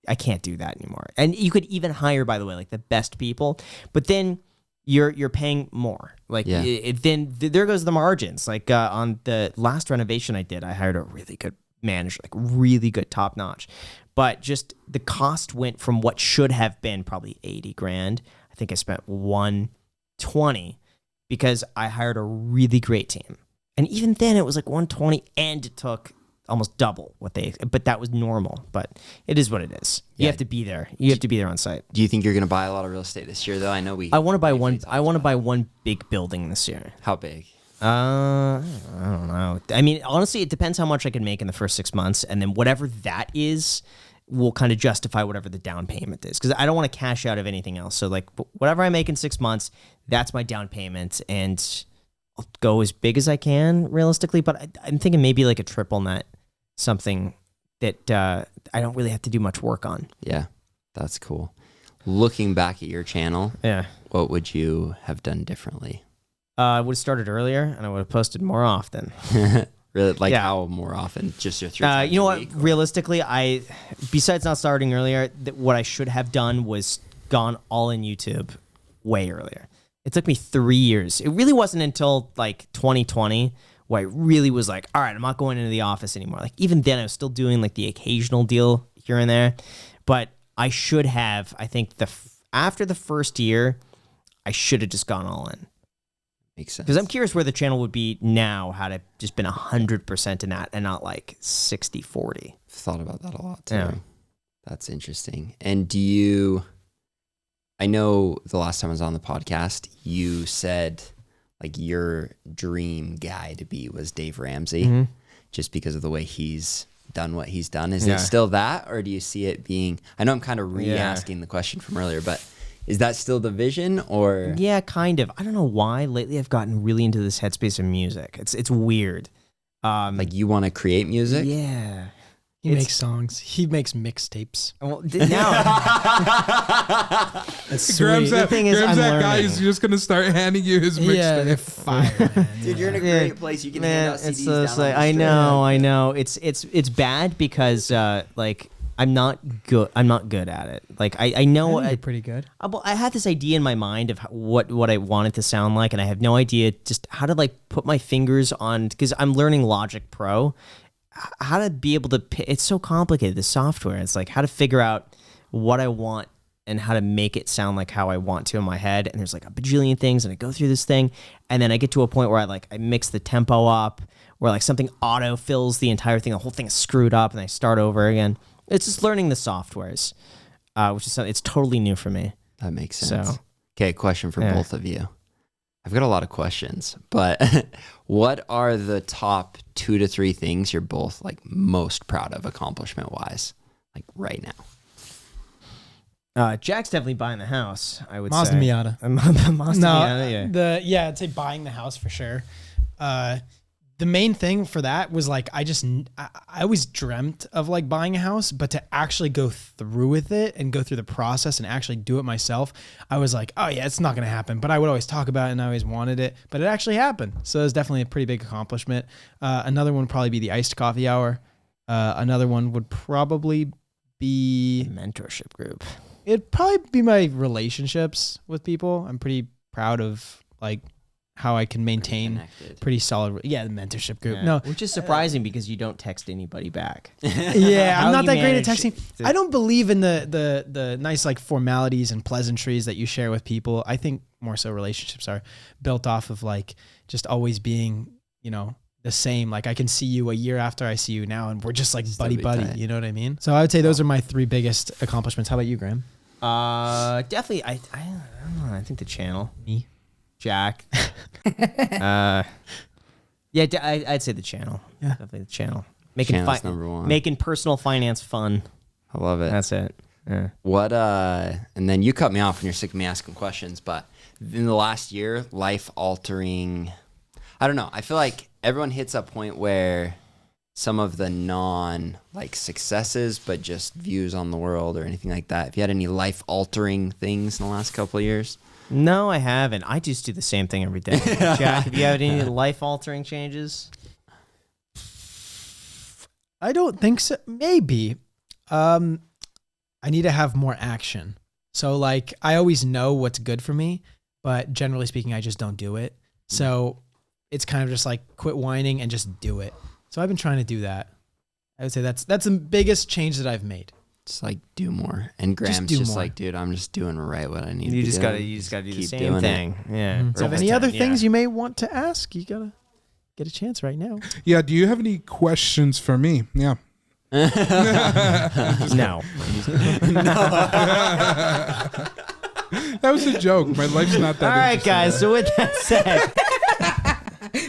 I can't do that anymore. And you could even hire, by the way, like the best people, but then you're paying more. Like then there goes the margins. Like on the last renovation I did, I hired a really good manager, like really good, top notch. But just the cost went from what should have been probably 80 grand. I think I spent 120 because I hired a really great team. And even then it was like 120 and it took almost double but that was normal. But it is what it is. You have to be there. You have to be there on site. Do you think you're going to buy a lot of real estate this year, though? I know I want to buy one big building this year. How big? I don't know. I mean, honestly, it depends how much I can make in the first 6 months, and then whatever that is will kind of justify whatever the down payment is, because I don't want to cash out of anything else. So like whatever I make in 6 months, that's my down payment, and I'll go as big as I can realistically. But I'm thinking maybe like a triple net, something that I don't really have to do much work on. Yeah, that's cool. Looking back at your channel, what would you have done differently? I would have started earlier, and I would have posted more often. Really, like how more often? Just your 3 times you know a what? week, Realistically, besides not starting earlier, what I should have done was gone all in YouTube way earlier. It took me 3 years. It really wasn't until like 2020 where I really was like, all right, I'm not going into the office anymore. Like even then, I was still doing like the occasional deal here and there, but I should have. I think after the first year, I should have just gone all in. Makes sense. Because I'm curious where the channel would be now had it just been 100% in that and not like 60-40. Thought about that a lot too. Yeah. That's interesting. And I know the last time I was on the podcast, you said like your dream guy to be was Dave Ramsey, just because of the way he's done what he's done. Is it still that, or do you see it being, I know I'm kind of re-asking the question from earlier, but is that still the vision, or? Yeah, kind of. I don't know why. Lately, I've gotten really into this headspace of music. It's weird. Like you want to create music? Yeah. He makes songs. He makes mixtapes. Well, now That's sweet. Graham's The thing is, I'm that guy learning. who's just gonna start handing you his Yeah, they're mixtape. fire, man. Dude, you're in a great place. You can hand out CDs it's down just on like, the I street. know. It's bad because like I'm not good at it. Like I know I think you're pretty good. I had this idea in my mind of what I want it to sound like, and I have no idea just how to like put my fingers on, because I'm learning Logic Pro, how to be able to. It's so complicated, the software. It's like how to figure out what I want and how to make it sound like how I want to in my head. And there's like a bajillion things, and I go through this thing, and then I get to a point where I mix the tempo up, where like something auto fills the entire thing, the whole thing is screwed up, and I start over again. It's just learning the softwares, which is something, it's totally new for me. That makes sense. So, okay, question for both of you. I've got a lot of questions, but what are the top 2 to 3 things you're both like most proud of accomplishment wise, like right now? Jack's definitely buying the house, I would Mazda say. Miata. Mazda Miata, yeah. I'd say buying the house for sure. The main thing for that was like I always dreamt of like buying a house, but to actually go through with it and go through the process and actually do it myself, I was like, oh yeah, it's not gonna happen. But I would always talk about it and I always wanted it, but it actually happened. So it was definitely a pretty big accomplishment. Another one would probably be the iced coffee hour. Another one would probably be mentorship group. It'd probably be my relationships with people. I'm pretty proud of like how I can maintain pretty solid. Yeah, the mentorship group. Yeah. No, which is surprising because you don't text anybody back. Yeah, I'm not that great at manage texting. I don't believe in the nice like formalities and pleasantries that you share with people. I think more so relationships are built off of like just always being, the same. Like I can see you a year after I see you now, and we're just like buddy. You know what I mean? So I would say those are my 3 biggest accomplishments. How about you, Graham? Definitely. I don't know. I think the channel. Me. Jack. I'd say the channel. Yeah. Definitely the channel. Making Channel's number 1. Making personal finance fun. I love it. That's it. Yeah. What and then you cut me off when you're sick of me asking questions, but in the last year, life altering, I don't know. I feel like everyone hits a point where some of the non like successes, but just views on the world or anything like that. If you had any life altering things in the last couple of years? No, I haven't. I just do the same thing every day. Jack, have you had any life-altering changes? I don't think so. Maybe. I need to have more action. So like I always know what's good for me, but generally speaking, I just don't do it. So it's kind of just like quit whining and just do it. So I've been trying to do that. I would say that's the biggest change that I've made. Just like do more. And Graham's do just more. like, dude, I'm just doing right what I need to You be just doing. gotta do the Keep same doing thing. Yeah. Do you have Over any time, other yeah. things you may want to ask? You gotta get a chance right now. Yeah. Do you have any questions for me? Yeah. No. That was a joke. My life's not that. All right, guys. So with that said,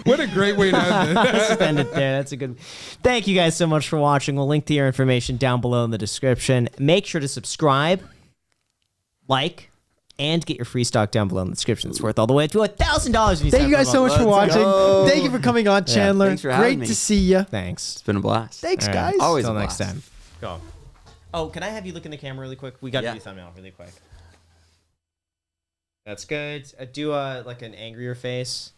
What a great way to end it. let's end it there. That's a good. Thank you guys so much for watching. We'll link to your information down below in the description. Make sure to subscribe, like, and get your free stock down below in the description. It's worth all the way to $1,000. Thank you guys so much for watching. go. Thank you for coming on, Chandler. thanks for having Great me. to see you. Thanks. It's been a blast. Thanks, All right. guys. Always Until a next blast. time. Go. Oh, can I have you look in the camera really quick? We got to Yeah. do thumbnail really quick. That's good. Do like an angrier face.